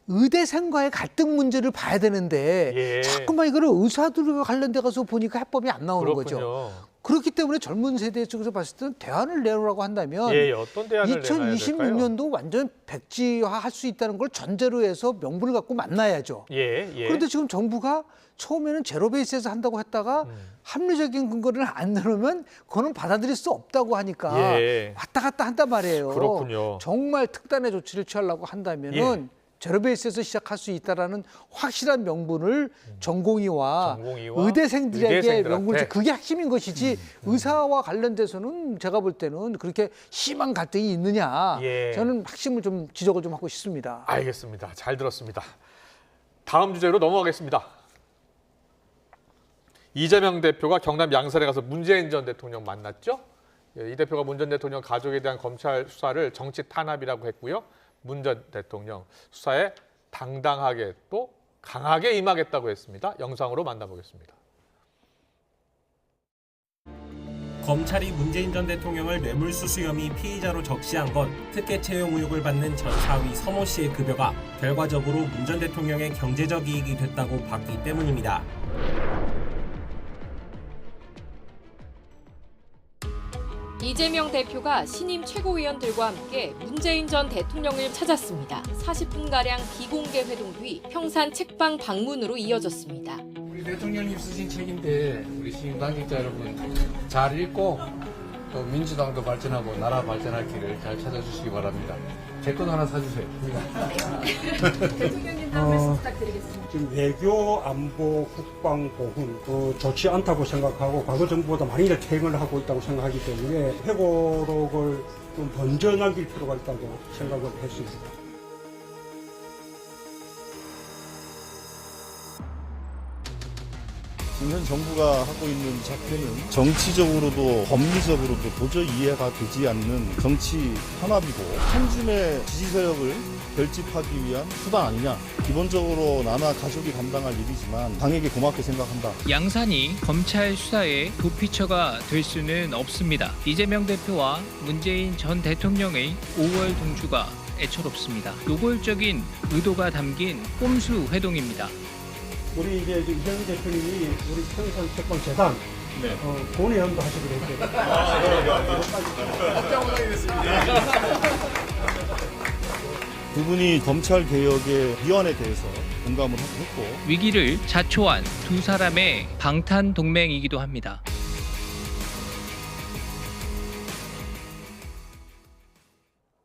의대생과의 갈등 문제를 봐야 되는데 자꾸만 이거를 의사들과 관련돼 가서 보니까 해법이 안 나오는 거죠. 그렇기 때문에 젊은 세대 쪽에서 봤을 때는 대안을 내놓으라고 한다면 어떤 대안을 2026년도 완전 백지화할 수 있다는 걸 전제로 해서 명분을 갖고 만나야죠. 그런데 지금 정부가 처음에는 제로 베이스에서 한다고 했다가 합리적인 근거를 안 내놓으면 그거는 받아들일 수 없다고 하니까 왔다 갔다 한단 말이에요. 그렇군요. 정말 특단의 조치를 취하려고 한다면은 제로 베이스에서 시작할 수 있다라는 확실한 명분을 전공의와 의대생들에게 명분을 그게 핵심인 것이지 의사와 관련돼서는 제가 볼 때는 그렇게 심한 갈등이 있느냐 저는 핵심을 좀 지적을 좀 하고 싶습니다. 알겠습니다. 잘 들었습니다. 다음 주제로 넘어가겠습니다. 이재명 대표가 경남 양산에 가서 문재인 전 대통령 만났죠. 이 대표가 문 전 대통령 가족에 대한 검찰 수사를 정치 탄압이라고 했고요. 문 전 대통령 수사에 당당하게 또 강하게 임하겠다고 했습니다. 영상으로 만나보겠습니다. 검찰이 문재인 전 대통령을 뇌물수수 혐의 피의자로 적시한 건 특혜 채용 의혹을 받는 전 사위 서모 씨의 급여가 결과적으로 문 전 대통령의 경제적 이익이 됐다고 봤기 때문입니다. 이재명 대표가 신임 최고위원들과 함께 문재인 전 대통령을 찾았습니다. 40분가량 비공개 회동 뒤 평산 책방 방문으로 이어졌습니다. 우리 대통령님 쓰신 책인데 우리 시민 당직자 여러분 잘 읽고 또 민주당도 발전하고 나라 발전할 길을 잘 찾아주시기 바랍니다. 제 것도 하나 사주세요. 대통령님 한 말씀 부탁드리겠습니다. 지금 외교, 안보, 국방, 보훈 좋지 않다고 생각하고 과거 정부보다 많이 퇴행을 하고 있다고 생각하기 때문에 회고록을 좀 번져남길 필요가 있다고 생각을 했습니다. 지금 현 정부가 하고 있는 작태는 정치적으로도 법리적으로도 도저히 이해가 되지 않는 정치 탄압이고 한줌의 지지 세력을 결집하기 위한 수단 아니냐. 기본적으로 나나 가족이 감당할 일이지만 당에게 고맙게 생각한다. 양산이 검찰 수사의 도피처가 될 수는 없습니다. 이재명 대표와 문재인 전 대통령의 5월 동주가 애처롭습니다. 노골적인 의도가 담긴 꼼수 회동입니다. 우리 이제 이재명 대표님이 우리 평산 책방 재단 본회의원도 하시기로 했거든요. 깜짝 놀라겠습니다. 두 분이 검찰 개혁의 위원에 대해서 공감을 했고 위기를 자초한 두 사람의 방탄 동맹이기도 합니다.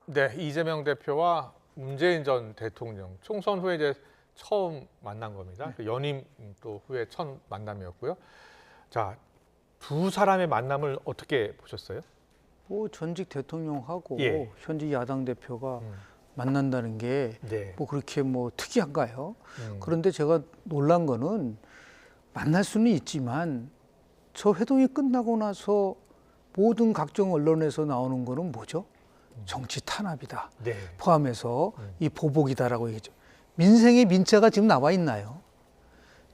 네, 이재명 대표와 문재인 전 대통령 총선 후에 이제 처음 만난 겁니다. 그 연임 또 후에 첫 만남이었고요. 자, 두 사람의 만남을 어떻게 보셨어요? 뭐 전직 대통령하고 예. 현직 야당 대표가 만난다는 게 뭐 그렇게 뭐 특이한가요? 그런데 제가 놀란 거는 만날 수는 있지만 저 회동이 끝나고 나서 모든 각종 언론에서 나오는 거는 뭐죠? 정치 탄압이다. 포함해서 이 보복이다라고 얘기죠. 민생의 민자가 지금 나와 있나요?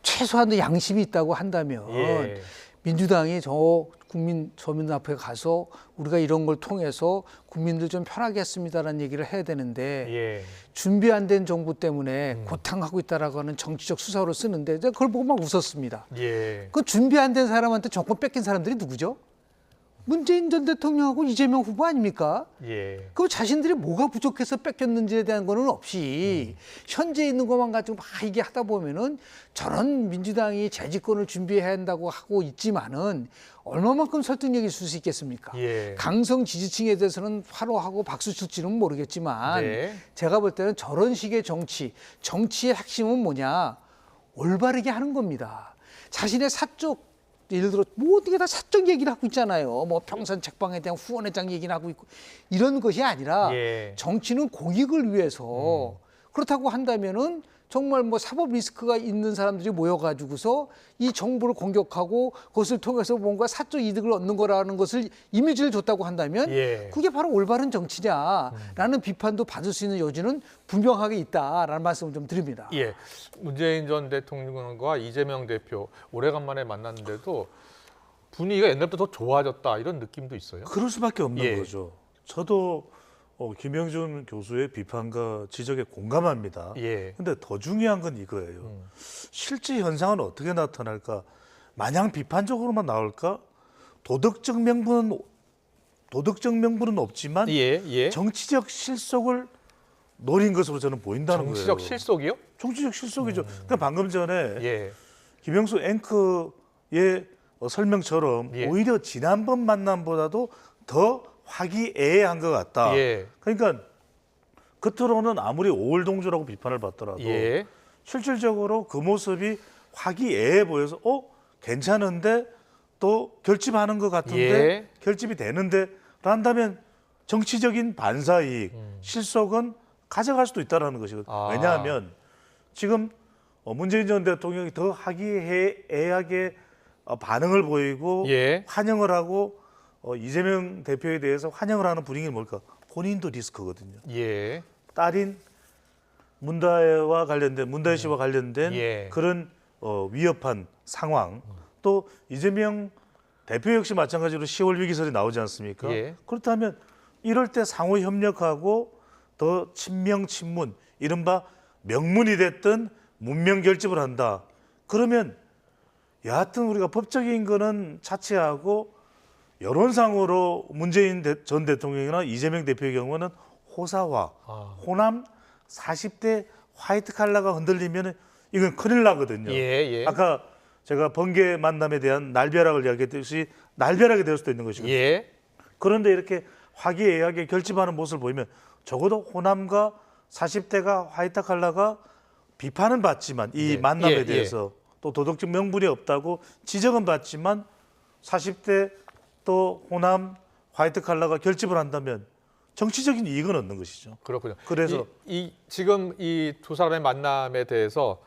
최소한도 양심이 있다고 한다면 민주당이 서민 앞에 가서 우리가 이런 걸 통해서 국민들 좀 편하게 했습니다라는 얘기를 해야 되는데 준비 안 된 정부 때문에 고탕하고 있다라고 하는 정치적 수사로 쓰는데 제가 그걸 보고 막 웃었습니다. 그 준비 안 된 사람한테 정권 뺏긴 사람들이 누구죠? 문재인 전 대통령하고 이재명 후보 아닙니까? 그 자신들이 뭐가 부족해서 뺏겼는지에 대한 거는 없이 현재 있는 것만 가지고 막 얘기하다 보면은 저런 민주당이 재집권을 준비해야 한다고 하고 있지만은 얼마만큼 설득력이 있을 수 있겠습니까? 강성 지지층에 대해서는 화로하고 박수 칠지는 모르겠지만 제가 볼 때는 저런 식의 정치의 핵심은 뭐냐? 올바르게 하는 겁니다. 자신의 사적 예를 들어 모든 게 다 사적 얘기를 하고 있잖아요. 뭐 평산 책방에 대한 후원회장 얘기를 하고 있고 이런 것이 아니라 정치는 공익을 위해서 그렇다고 한다면은 정말 뭐 사법 리스크가 있는 사람들이 모여가지고서 이 정부를 공격하고 그것을 통해서 뭔가 사적 이득을 얻는 거라는 것을 이미지를 줬다고 한다면 그게 바로 올바른 정치냐라는 비판도 받을 수 있는 여지는 분명하게 있다라는 말씀을 좀 드립니다. 문재인 전 대통령과 이재명 대표 오래간만에 만났는데도 분위기가 옛날보다 더 좋아졌다 이런 느낌도 있어요. 그럴 수밖에 없는 거죠. 저도 김영준 교수의 비판과 지적에 공감합니다. 예. 근데 더 중요한 건 이거예요. 실제 현상은 어떻게 나타날까? 마냥 비판적으로만 나올까? 도덕적 명분은 없지만 정치적 실속을 노린 것으로 저는 보인다는 거예요. 정치적 실속이요? 정치적 실속이죠. 그러니까 방금 전에 김영수 앵커의 설명처럼 오히려 지난번 만남보다도 더 화기애애한 것 같다. 그러니까 겉으로는 아무리 오월동주라고 비판을 받더라도 실질적으로 그 모습이 화기애애 보여서 괜찮은데 또 결집하는 것 같은데 결집이 되는데 한다면 정치적인 반사이익, 실속은 가져갈 수도 있다는 것이거든요. 왜냐하면 지금 문재인 전 대통령이 더 화기애애하게 반응을 보이고 환영을 하고 이재명 대표에 대해서 환영을 하는 분위기는 뭘까? 본인도 리스크거든요. 딸인 문다혜 씨와 관련된 그런 위협한 상황, 또 이재명 대표 역시 마찬가지로 10월 위기설이 나오지 않습니까? 그렇다면 이럴 때 상호 협력하고 더 친명 친문, 이른바 명문이 됐든 문명 결집을 한다. 그러면 여하튼 우리가 법적인 거는 차치하고 여론상으로 문재인 전 대통령이나 이재명 대표의 경우는 호사화, 호남 40대 화이트 칼라가 흔들리면 이건 큰일 나거든요. 아까 제가 번개 만남에 대한 날벼락을 이야기했듯이 날벼락이 될 수도 있는 것이거든요. 그런데 이렇게 화기애애하게 결집하는 모습을 보이면 적어도 호남과 40대가 화이트 칼라가 비판은 받지만 이 만남에 대해서 또 도덕적 명분이 없다고 지적은 받지만 40대 또 호남 화이트 칼라가 결집을 한다면 정치적인 이익은 얻는 것이죠. 그렇군요. 그래서 지금 이 두 사람의 만남에 대해서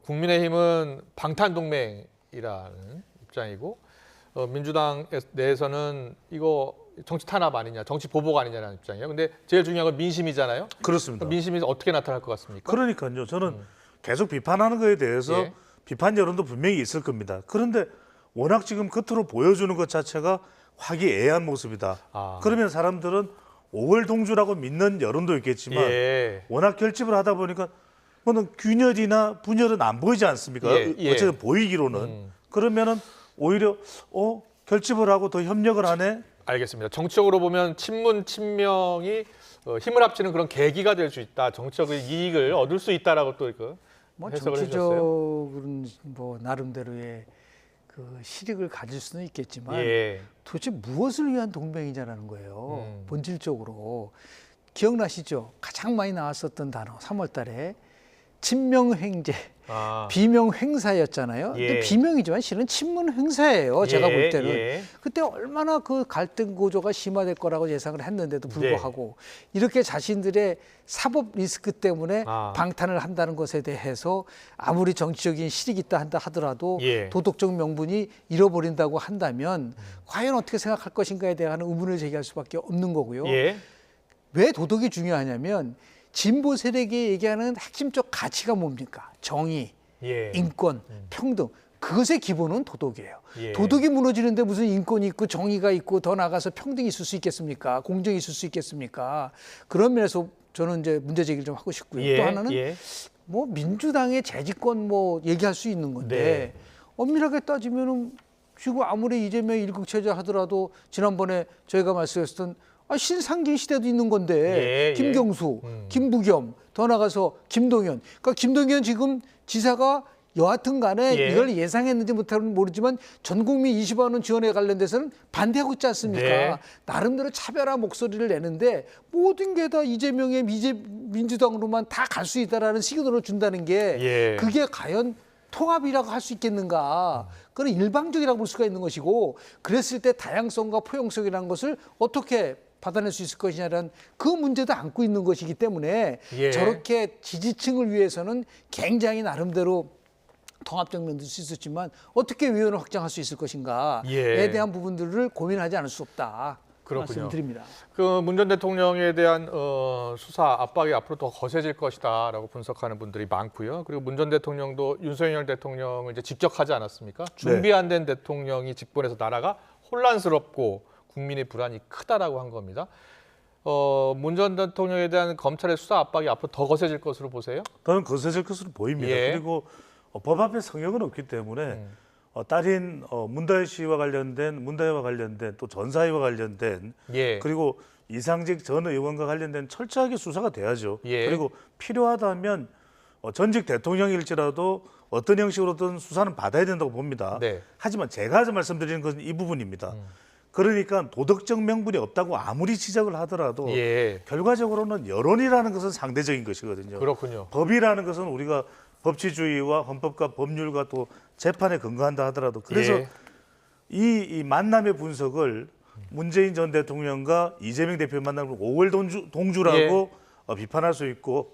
국민의힘은 방탄동맹이라는 입장이고 민주당 내에서는 이거 정치 탄압 아니냐, 정치 보복 아니냐는 입장이에요. 근데 제일 중요한 건 민심이잖아요. 그렇습니다. 민심이 어떻게 나타날 것 같습니까? 그러니까요. 저는 계속 비판하는 거에 대해서 비판 여론도 분명히 있을 겁니다. 그런데 워낙 지금 겉으로 보여주는 것 자체가 화기애애한 모습이다. 그러면 사람들은 5월 동주라고 믿는 여론도 있겠지만 워낙 결집을 하다 보니까 뭐는 균열이나 분열은 안 보이지 않습니까? 어쨌든 보이기로는. 그러면은 오히려 결집을 하고 더 협력을 하네. 알겠습니다. 정치적으로 보면 친문 친명이 힘을 합치는 그런 계기가 될 수 있다. 정치적 이익을 얻을 수 있다라고 또 해석을 해주셨어요. 정치적으로는 뭐 나름대로의 그 실익을 가질 수는 있겠지만 도대체 무엇을 위한 동맹이냐라는 거예요. 본질적으로 기억나시죠? 가장 많이 나왔었던 단어 3월달에 친명횡재, 비명횡사였잖아요. 근데 비명이지만 실은 친문횡사예요. 제가 볼 때는. 그때 얼마나 그 갈등 고조가 심화될 거라고 예상을 했는데도 불구하고 이렇게 자신들의 사법 리스크 때문에 방탄을 한다는 것에 대해서 아무리 정치적인 실익이 있다 한다 하더라도 도덕적 명분이 잃어버린다고 한다면 과연 어떻게 생각할 것인가에 대한 의문을 제기할 수밖에 없는 거고요. 왜 도덕이 중요하냐면 진보 세력이 얘기하는 핵심적 가치가 뭡니까? 정의, 인권, 평등. 그것의 기본은 도덕이에요. 도덕이 무너지는데 무슨 인권이 있고 정의가 있고 더 나아가서 평등이 있을 수 있겠습니까? 공정이 있을 수 있겠습니까? 그런 면에서 저는 이제 문제 제기를 좀 하고 싶고요. 또 하나는 뭐 민주당의 재집권 뭐 얘기할 수 있는 건데 엄밀하게 따지면은 지금 아무리 이재명 일극체제 하더라도 지난번에 저희가 말씀했던 신상기 시대도 있는 건데 김경수, 김부겸, 더 나가서 김동연. 그러니까 김동연 지금 지사가 여하튼 간에 이걸 예상했는지 못하는 모르지만 전 국민 20만 원 지원에 관련돼서는 반대하고 있지 않습니까? 나름대로 차별화 목소리를 내는데 모든 게 다 이재명의 민주당으로만 다 갈 수 있다라는 시그널을 준다는 게 그게 과연 통합이라고 할 수 있겠는가? 그건 일방적이라고 볼 수가 있는 것이고 그랬을 때 다양성과 포용성이라는 것을 어떻게 받아낼 수 있을 것이냐라는 그 문제도 안고 있는 것이기 때문에 저렇게 지지층을 위해서는 굉장히 나름대로 통합적 면도 수 있었지만 어떻게 위원을 확장할 수 있을 것인가에 대한 부분들을 고민하지 않을 수 없다. 그렇군요. 말씀드립니다. 그 문 전 대통령에 대한 수사 압박이 앞으로 더 거세질 것이다라고 분석하는 분들이 많고요. 그리고 문 전 대통령도 윤석열 대통령을 이제 직격하지 않았습니까? 준비 안 된 대통령이 집권해서 나라가 혼란스럽고 국민의 불안이 크다라고 한 겁니다. 문 전 대통령에 대한 검찰의 수사 압박이 앞으로 더 거세질 것으로 보세요? 저는 거세질 것으로 보입니다. 예. 그리고 법 앞에 성역은 없기 때문에 딸인 문다혜 씨와 관련된 문다혜와 관련된 또 전사위와 관련된 예. 그리고 이상직 전 의원과 관련된 철저하게 수사가 돼야죠. 예. 그리고 필요하다면 전직 대통령일지라도 어떤 형식으로든 수사는 받아야 된다고 봅니다. 네. 하지만 제가 말씀드리는 것은 이 부분입니다. 그러니까 도덕적 명분이 없다고 아무리 지적을 하더라도 예. 결과적으로는 여론이라는 것은 상대적인 것이거든요. 그렇군요. 법이라는 것은 우리가 법치주의와 헌법과 법률과 또 재판에 근거한다 하더라도 그래서 예. 이 만남의 분석을 문재인 전 대통령과 이재명 대표 만남을 5월 동주라고 비판할 수 있고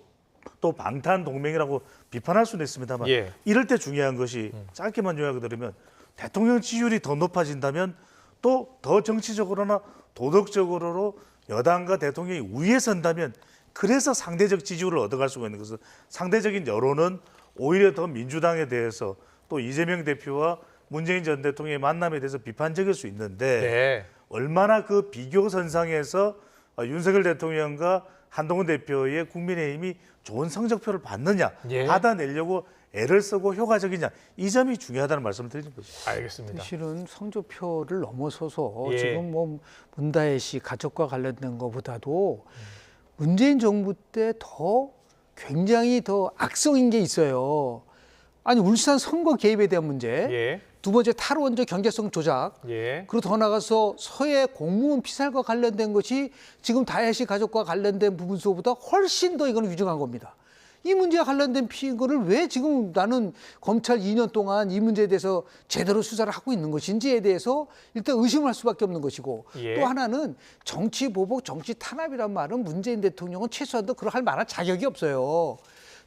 또 방탄 동맹이라고 비판할 수는 있습니다만 예. 이럴 때 중요한 것이 짧게만 요약을 드리면 대통령 지지율이 더 높아진다면 또 더 정치적으로나 도덕적으로 여당과 대통령이 위에 선다면 그래서 상대적 지지율을 얻어갈 수가 있는 것은 상대적인 여론은 오히려 더 민주당에 대해서 또 이재명 대표와 문재인 전 대통령의 만남에 대해서 비판적일 수 있는데 네. 얼마나 그 비교선상에서 윤석열 대통령과 한동훈 대표의 국민의힘이 좋은 성적표를 받느냐, 예. 받아내려고 애를 쓰고 효과적이냐 이 점이 중요하다는 말씀을 드리는 거죠. 알겠습니다. 실은 성적표를 넘어서서 예. 지금 뭐 문다혜 씨 가족과 관련된 것보다도 문재인 정부 때 더 굉장히 더 악성인 게 있어요. 아니 울산 선거 개입에 대한 문제, 예. 두 번째 탈원전 경제성 조작, 예. 그리고 더 나가서 서해 공무원 피살과 관련된 것이 지금 다혜 씨 가족과 관련된 부분 수보다 훨씬 더 이건 위중한 겁니다. 이 문제와 관련된 피고를 왜 지금 나는 검찰 2년 동안 이 문제에 대해서 제대로 수사를 하고 있는 것인지에 대해서 일단 의심할 수밖에 없는 것이고 예. 또 하나는 정치 보복, 정치 탄압이란 말은 문재인 대통령은 최소한도 그럴 만한 자격이 없어요.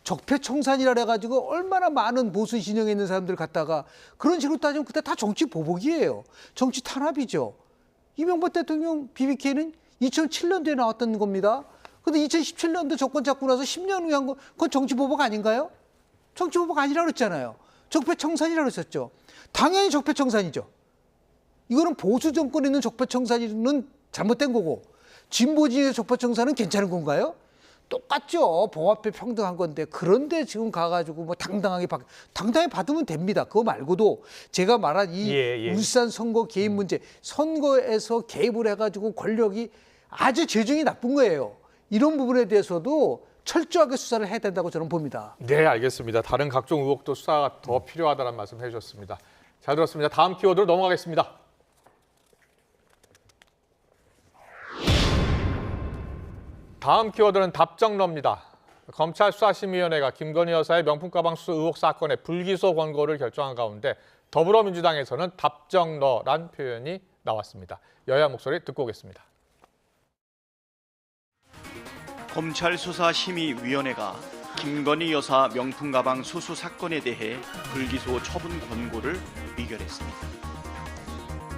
적폐청산이라 해가지고 얼마나 많은 보수 진영에 있는 사람들 갖다가 그런 식으로 따지면 그때 다 정치 보복이에요. 정치 탄압이죠. 이명박 대통령 BBK는 2007년도에 나왔던 겁니다. 근데 2017년도 정권 잡고 나서 10년 후에 한 거, 그건 정치보복 아닌가요? 정치보복 아니라고 그랬잖아요. 적폐청산이라고 그랬었죠. 당연히 적폐청산이죠. 이거는 보수 정권에 있는 적폐청산은 잘못된 거고, 진보진의 적폐청산은 괜찮은 건가요? 똑같죠. 법 앞에 평등한 건데. 그런데 지금 가가지고 뭐 당당하게 받으면 됩니다. 그거 말고도 제가 말한 이 울산 선거 개입 문제, 선거에서 개입을 해가지고 권력이 아주 재중이 나쁜 거예요. 이런 부분에 대해서도 철저하게 수사를 해야 된다고 저는 봅니다. 네, 알겠습니다. 다른 각종 의혹도 수사가 더 필요하다는 말씀 해주셨습니다. 잘 들었습니다. 다음 키워드로 넘어가겠습니다. 다음 키워드는 답정너입니다. 검찰 수사심의위원회가 김건희 여사의 명품 가방 수수 의혹 사건의 불기소 권고를 결정한 가운데 더불어민주당에서는 답정너란 표현이 나왔습니다. 여야 목소리 듣고 오겠습니다. 검찰 수사심의위원회가 김건희 여사 명품 가방 수수 사건에 대해 불기소 처분 권고를 의결했습니다.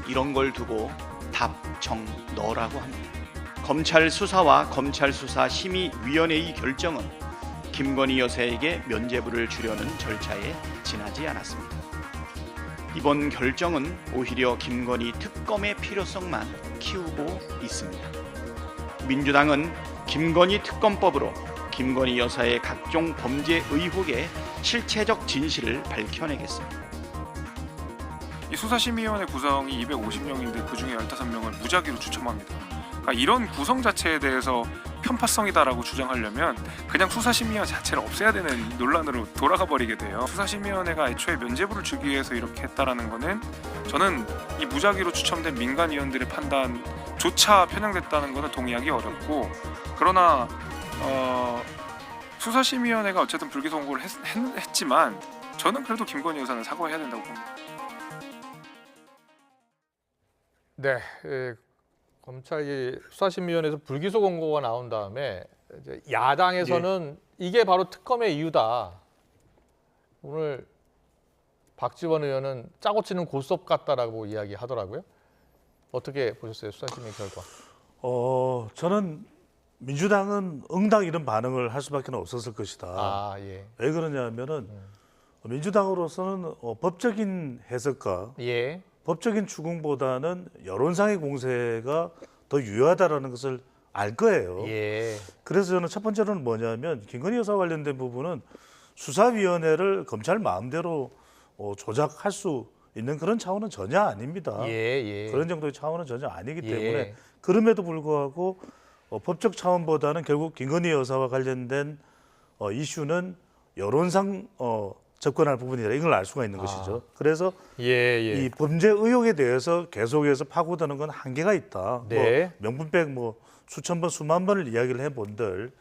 이런 걸 두고 답정너라고 합니다. 검찰 수사와 검찰 수사 심의위원회의 결정은 김건희 여사에게 면죄부를 주려는 절차에 지나지 않았습니다. 이번 결정은 오히려 김건희 특검의 필요성만 키우고 있습니다. 민주당은 김건희 특검법으로 김건희 여사의 각종 범죄 의혹의 실체적 진실을 밝혀내겠습니다. 이 수사심의위원회 구성이 250명인데 그중에 15명을 무작위로 추첨합니다. 그러니까 이런 구성 자체에 대해서 편파성이다라고 주장하려면 그냥 수사심의위원 자체를 없애야 되는 논란으로 돌아가 버리게 돼요. 수사심의위원회가 애초에 면죄부를 주기 위해서 이렇게 했다라는 거는 저는 이 무작위로 추첨된 민간위원들의 판단조차 편향됐다는 것은 동의하기 어렵고, 그러나 수사심의위원회가 어쨌든 불기소 권고를 했지만 저는 그래도 김건희 여사는 사과해야 된다고 봅니다. 네, 검찰이 수사심의위원회에서 불기소 권고가 나온 다음에 이제 야당에서는 이게 바로 특검의 이유다. 오늘 박지원 의원은 짜고 치는 고스톱 같다라고 이야기하더라고요. 어떻게 보셨어요, 수사심의 결과? 저는 민주당은 응당 이런 반응을 할 수밖에 없었을 것이다. 예. 왜 그러냐면은 민주당으로서는 법적인 해석과 법적인 추궁보다는 여론상의 공세가 더 유효하다라는 것을 알 거예요. 예. 그래서 저는 첫 번째로는 뭐냐면 김건희 여사 관련된 부분은 수사위원회를 검찰 마음대로 조작할 수 있는 그런 차원은 전혀 아닙니다. 예. 그런 정도의 차원은 전혀 아니기 예. 때문에 그럼에도 불구하고 법적 차원보다는 결국 김건희 여사와 관련된 이슈는 여론상 접근할 부분이라 이걸 알 수가 있는 것이죠. 그래서 이 범죄 의혹에 대해서 계속해서 파고드는 건 한계가 있다. 네. 뭐 명분백 뭐 수천 번 수만 번을 이야기를 해본들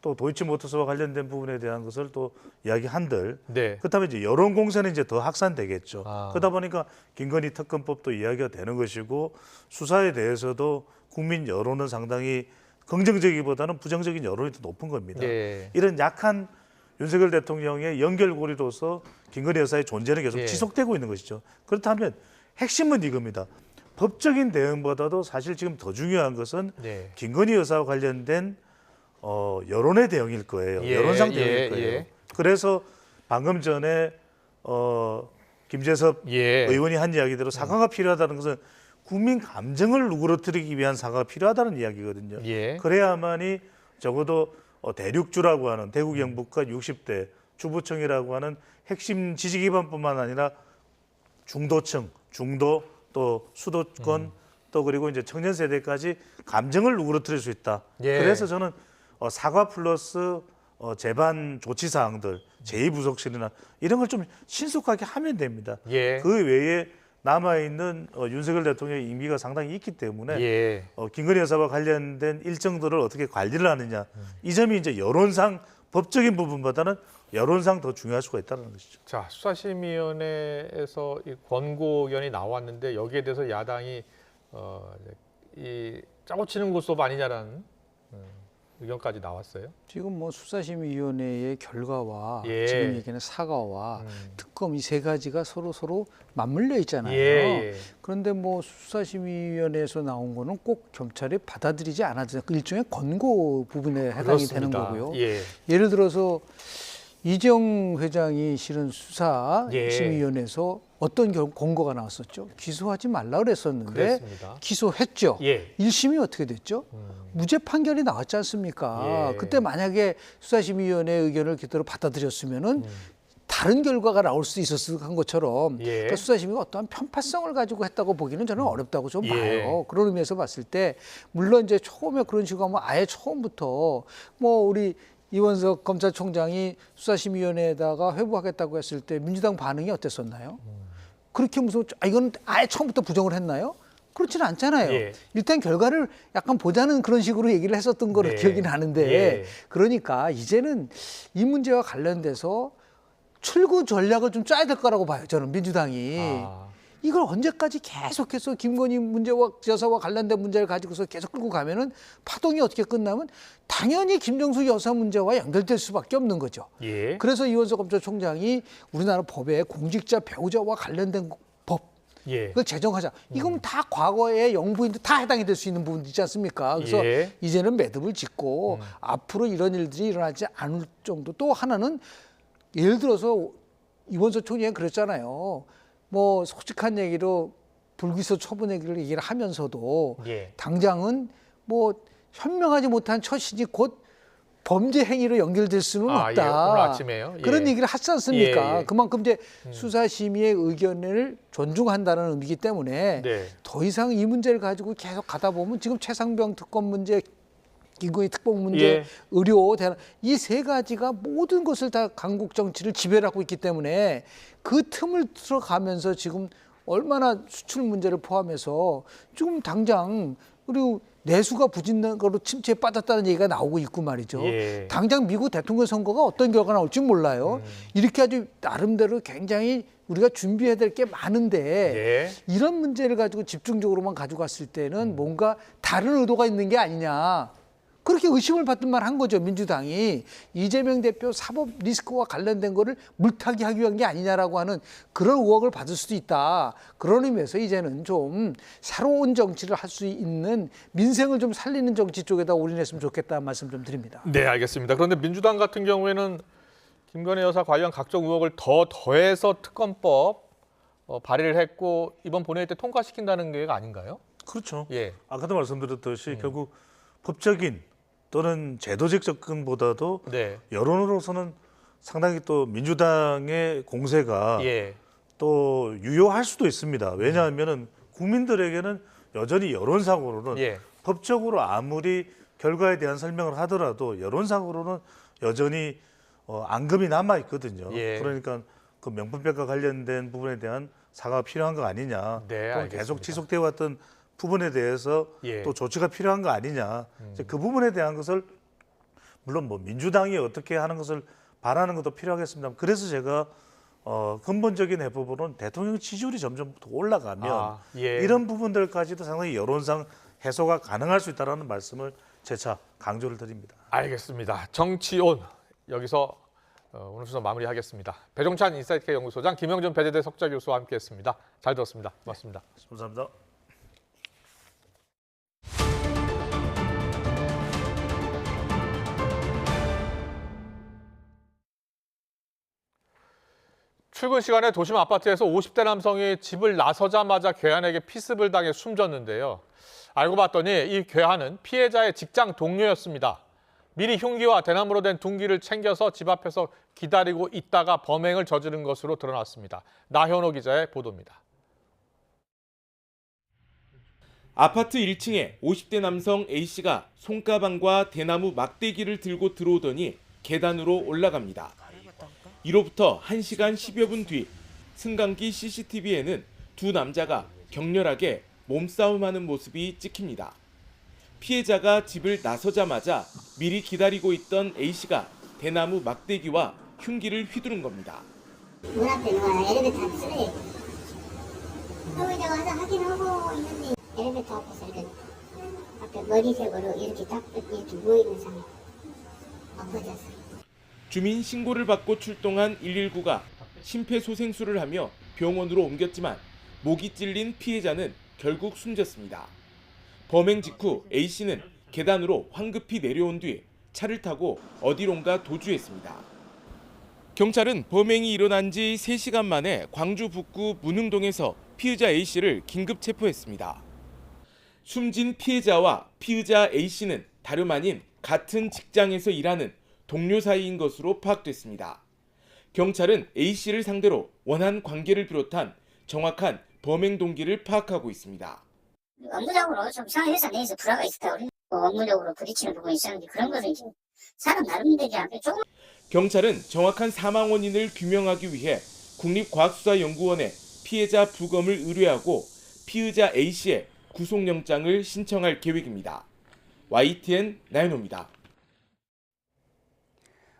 또 도이치모터스와 관련된 부분에 대한 것을 또 이야기한들 네. 그렇다면 이제 여론 공세는 이제 더 확산되겠죠. 그러다 보니까 김건희 특검법도 이야기가 되는 것이고 수사에 대해서도 국민 여론은 상당히 긍정적이보다는 부정적인 여론이 더 높은 겁니다. 예. 이런 약한 윤석열 대통령의 연결고리로서 김건희 여사의 존재는 계속 예. 지속되고 있는 것이죠. 그렇다면 핵심은 이겁니다. 법적인 대응보다도 사실 지금 더 중요한 것은 네. 김건희 여사와 관련된 여론의 대응일 거예요. 예, 여론상 대응일 예, 거예요. 예. 그래서 방금 전에 김재섭 예. 의원이 한 이야기대로 사과가 필요하다는 것은 국민 감정을 누그러뜨리기 위한 사과가 필요하다는 이야기거든요. 예. 그래야만이 적어도 대륙주라고 하는 대구 경북과 60대 주부층이라고 하는 핵심 지지 기반뿐만 아니라 중도층, 중도 또 수도권 또 그리고 이제 청년 세대까지 감정을 누그러뜨릴 수 있다. 예. 그래서 저는 사과 플러스 재반 조치 사항들, 제2부속실이나 이런 걸 좀 신속하게 하면 됩니다. 예. 그 외에 남아있는 윤석열 대통령의 임기가 상당히 있기 때문에 예. 김건희 여사와 관련된 일정들을 어떻게 관리를 하느냐 이 점이 이제 여론상 법적인 부분보다는 여론상 더 중요할 수가 있다는 것이죠. 자, 수사심의위원회에서 이 권고견이 나왔는데 여기에 대해서 야당이 이 짜고 치는 고스톱 아니냐라는 의견까지 나왔어요. 지금 뭐 수사심의위원회의 결과와 예. 지금 얘기하는 사과와 특검 이 세 가지가 서로 맞물려 있잖아요. 예. 그런데 뭐 수사심의위원회에서 나온 거는 꼭 경찰이 받아들이지 않아도 일종의 권고 부분에 해당이 그렇습니다. 되는 거고요. 예. 예를 들어서 이재용 회장이 실은 예. 수사심의위원회에서 어떤 권고가 나왔었죠? 기소하지 말라 그랬었는데 그랬습니다. 기소했죠. 예. 1심이 어떻게 됐죠? 무죄 판결이 나왔지 않습니까? 예. 그때 만약에 수사심의위원회의 의견을 그대로 받아들였으면은 다른 결과가 나올 수 있었을 한 것처럼 예. 그러니까 수사심의가 어떠한 편파성을 가지고 했다고 보기는 저는 어렵다고 좀 예. 봐요. 그런 의미에서 봤을 때 물론 이제 처음에 그런 식으로 하면 아예 처음부터 뭐 우리 이원석 검찰총장이 수사심의위원회에다가 회부하겠다고 했을 때 민주당 반응이 어땠었나요? 그렇게 무슨 이건 아예 처음부터 부정을 했나요? 그렇지는 않잖아요. 예. 일단 결과를 약간 보자는 그런 식으로 얘기를 했었던 거로 네. 기억이 나는데 예. 그러니까 이제는 이 문제와 관련돼서 출구 전략을 좀 짜야 될 거라고 봐요. 저는 민주당이. 이걸 언제까지 계속해서 김건희 문제와 여사와 관련된 문제를 가지고서 계속 끌고 가면은 파동이 어떻게 끝나면 당연히 김정수 여사 문제와 연결될 수밖에 없는 거죠. 예. 그래서 이원석 검찰총장이 우리나라 법에 공직자 배우자와 관련된 법 예. 그걸 제정하자. 이건 다 과거의 영부인도 다 해당이 될 수 있는 부분이 있지 않습니까? 그래서 예. 이제는 매듭을 짓고 앞으로 이런 일들이 일어나지 않을 정도. 또 하나는 예를 들어서 이원석 총장이 그랬잖아요. 뭐 솔직한 얘기로 불기소 처분 얘기를 하면서도 예. 당장은 뭐 현명하지 못한 처신이 곧 범죄 행위로 연결될 수는 없다. 예. 오늘 아침에요. 예. 그런 얘기를 하지 않습니까? 예. 그만큼 이제 수사심의의 의견을 존중한다는 의미이기 때문에 네. 더 이상 이 문제를 가지고 계속 가다 보면 지금 최상병 특검 문제, 김건희 특검 문제, 예. 의료 대란 이 세 가지가 모든 것을 다 강국 정치를 지배를 하고 있기 때문에 그 틈을 들어가면서 지금 얼마나 수출 문제를 포함해서 지금 당장 그리고 내수가 부진한 거로 침체에 빠졌다는 얘기가 나오고 있고 말이죠. 예. 당장 미국 대통령 선거가 어떤 결과가 나올지 몰라요. 이렇게 아주 나름대로 굉장히 우리가 준비해야 될 게 많은데 예. 이런 문제를 가지고 집중적으로만 가지고 갔을 때는 뭔가 다른 의도가 있는 게 아니냐. 그렇게 의심을 받을 만한 거죠. 민주당이 이재명 대표 사법 리스크와 관련된 거를 물타기 하기 위한 게 아니냐라고 하는 그런 의혹을 받을 수도 있다. 그런 의미에서 이제는 좀 새로운 정치를 할 수 있는 민생을 좀 살리는 정치 쪽에다 올인했으면 좋겠다는 말씀 좀 드립니다. 네, 알겠습니다. 그런데 민주당 같은 경우에는 김건희 여사 관련 각종 의혹을 더해서 특검법 발의를 했고 이번 본회의 때 통과시킨다는 게 아닌가요? 그렇죠. 예. 아까도 말씀드렸듯이 결국 법적인 또는 제도적 접근보다도 네. 여론으로서는 상당히 또 민주당의 공세가 예. 또 유효할 수도 있습니다. 왜냐하면은 국민들에게는 여전히 여론상으로는 예. 법적으로 아무리 결과에 대한 설명을 하더라도 여론상으로는 여전히 앙금이 남아 있거든요. 예. 그러니까 그 명품백과 관련된 부분에 대한 사과가 필요한 거 아니냐, 네, 또는 알겠습니다. 계속 지속되어 왔던 부분에 대해서 예. 또 조치가 필요한 거 아니냐, 이제 그 부분에 대한 것을 물론 뭐 민주당이 어떻게 하는 것을 바라는 것도 필요하겠습니다. 그래서 제가 근본적인 해법으로는 대통령 지지율이 점점 더 올라가면 예. 이런 부분들까지도 상당히 여론상 해소가 가능할 수 있다는 말씀을 재차 강조를 드립니다. 알겠습니다. 정치온 여기서 오늘 순서 마무리하겠습니다. 배종찬 인사이트K 연구소장, 김영준 배재대 석좌 교수와 함께했습니다. 잘 들었습니다. 고맙습니다. 감사합니다. 출근 시간에 도심 아파트에서 50대 남성이 집을 나서자마자 괴한에게 피습을 당해 숨졌는데요. 알고 봤더니 이 괴한은 피해자의 직장 동료였습니다. 미리 흉기와 대나무로 된 둔기를 챙겨서 집 앞에서 기다리고 있다가 범행을 저지른 것으로 드러났습니다. 나현호 기자의 보도입니다. 아파트 1층에 50대 남성 A씨가 손가방과 대나무 막대기를 들고 들어오더니 계단으로 올라갑니다. 이로부터 1시간 10여 분 뒤 승강기 CCTV에는 두 남자가 격렬하게 몸싸움하는 모습이 찍힙니다. 피해자가 집을 나서자마자 미리 기다리고 있던 A씨가 대나무 막대기와 흉기를 휘두른 겁니다. 문 앞에 누가 엘리베이터 앞에 쓰러져 있고 이제 와서 확인하고 있는데 엘리베이터 앞에서 이렇게 앞에 머리색으로 이렇게 딱 이렇게 누워있는 상황 엎어졌어요. 주민 신고를 받고 출동한 119가 심폐소생술을 하며 병원으로 옮겼지만 목이 찔린 피해자는 결국 숨졌습니다. 범행 직후 A씨는 계단으로 황급히 내려온 뒤 차를 타고 어디론가 도주했습니다. 경찰은 범행이 일어난 지 3시간 만에 광주 북구 문흥동에서 피의자 A씨를 긴급 체포했습니다. 숨진 피해자와 피의자 A씨는 다름 아닌 같은 직장에서 일하는 동료 사이인 것으로 파악됐습니다. 경찰은 A씨를 상대로 원한 관계를 비롯한 정확한 범행 동기를 파악하고 있습니다. 업무적으로 좀 이상한 회사 내에서 불화가 있었다고 업무적으로 부딪히는 부분이 있었는데 그런 것은 이제 사람 나름대로 앞에 조금. 경찰은 정확한 사망 원인을 규명하기 위해 국립과학수사연구원에 피해자 부검을 의뢰하고 피의자 A씨의 구속영장을 신청할 계획입니다. YTN 나연호입니다.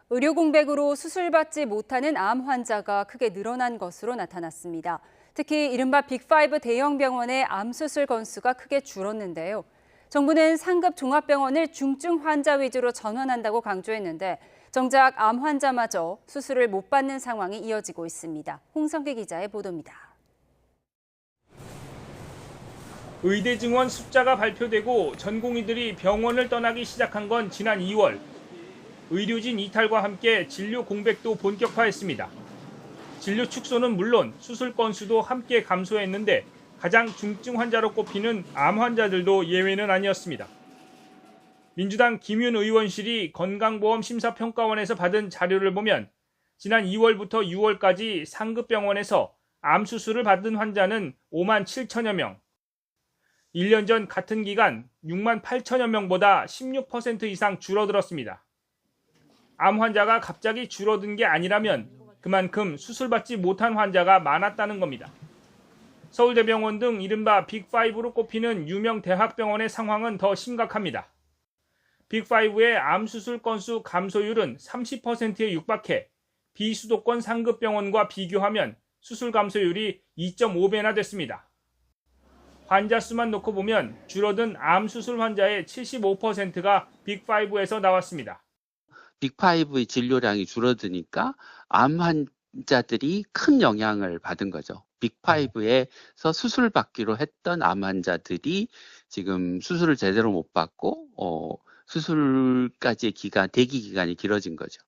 의료 공백으로 수술받지 못하는 암 환자가 크게 늘어난 것으로 나타났습니다. 특히 이른바 빅5 대형 병원의 암 수술 건수가 크게 줄었는데요. 정부는 상급 종합병원을 중증 환자 위주로 전환한다고 강조했는데 정작 암 환자마저 수술을 못 받는 상황이 이어지고 있습니다. 홍성기 기자의 보도입니다. 의대 증원 숫자가 발표되고 전공의들이 병원을 떠나기 시작한 건 지난 2월. 의료진 이탈과 함께 진료 공백도 본격화했습니다. 진료 축소는 물론 수술 건수도 함께 감소했는데 가장 중증 환자로 꼽히는 암 환자들도 예외는 아니었습니다. 민주당 김윤 의원실이 건강보험심사평가원에서 받은 자료를 보면 지난 2월부터 6월까지 상급병원에서 암 수술을 받은 환자는 5만 7천여 명. 1년 전 같은 기간 6만 8천여 명보다 16% 이상 줄어들었습니다. 암 환자가 갑자기 줄어든 게 아니라면 그만큼 수술받지 못한 환자가 많았다는 겁니다. 서울대병원 등 이른바 빅5로 꼽히는 유명 대학병원의 상황은 더 심각합니다. 빅5의 암 수술 건수 감소율은 30%에 육박해 비수도권 상급병원과 비교하면 수술 감소율이 2.5배나 됐습니다. 환자 수만 놓고 보면 줄어든 암 수술 환자의 75%가 빅5에서 나왔습니다. 빅5의 진료량이 줄어드니까 암 환자들이 큰 영향을 받은 거죠. 빅5에서 수술 받기로 했던 암 환자들이 지금 수술을 제대로 못 받고 수술까지의 대기 기간이 길어진 거죠.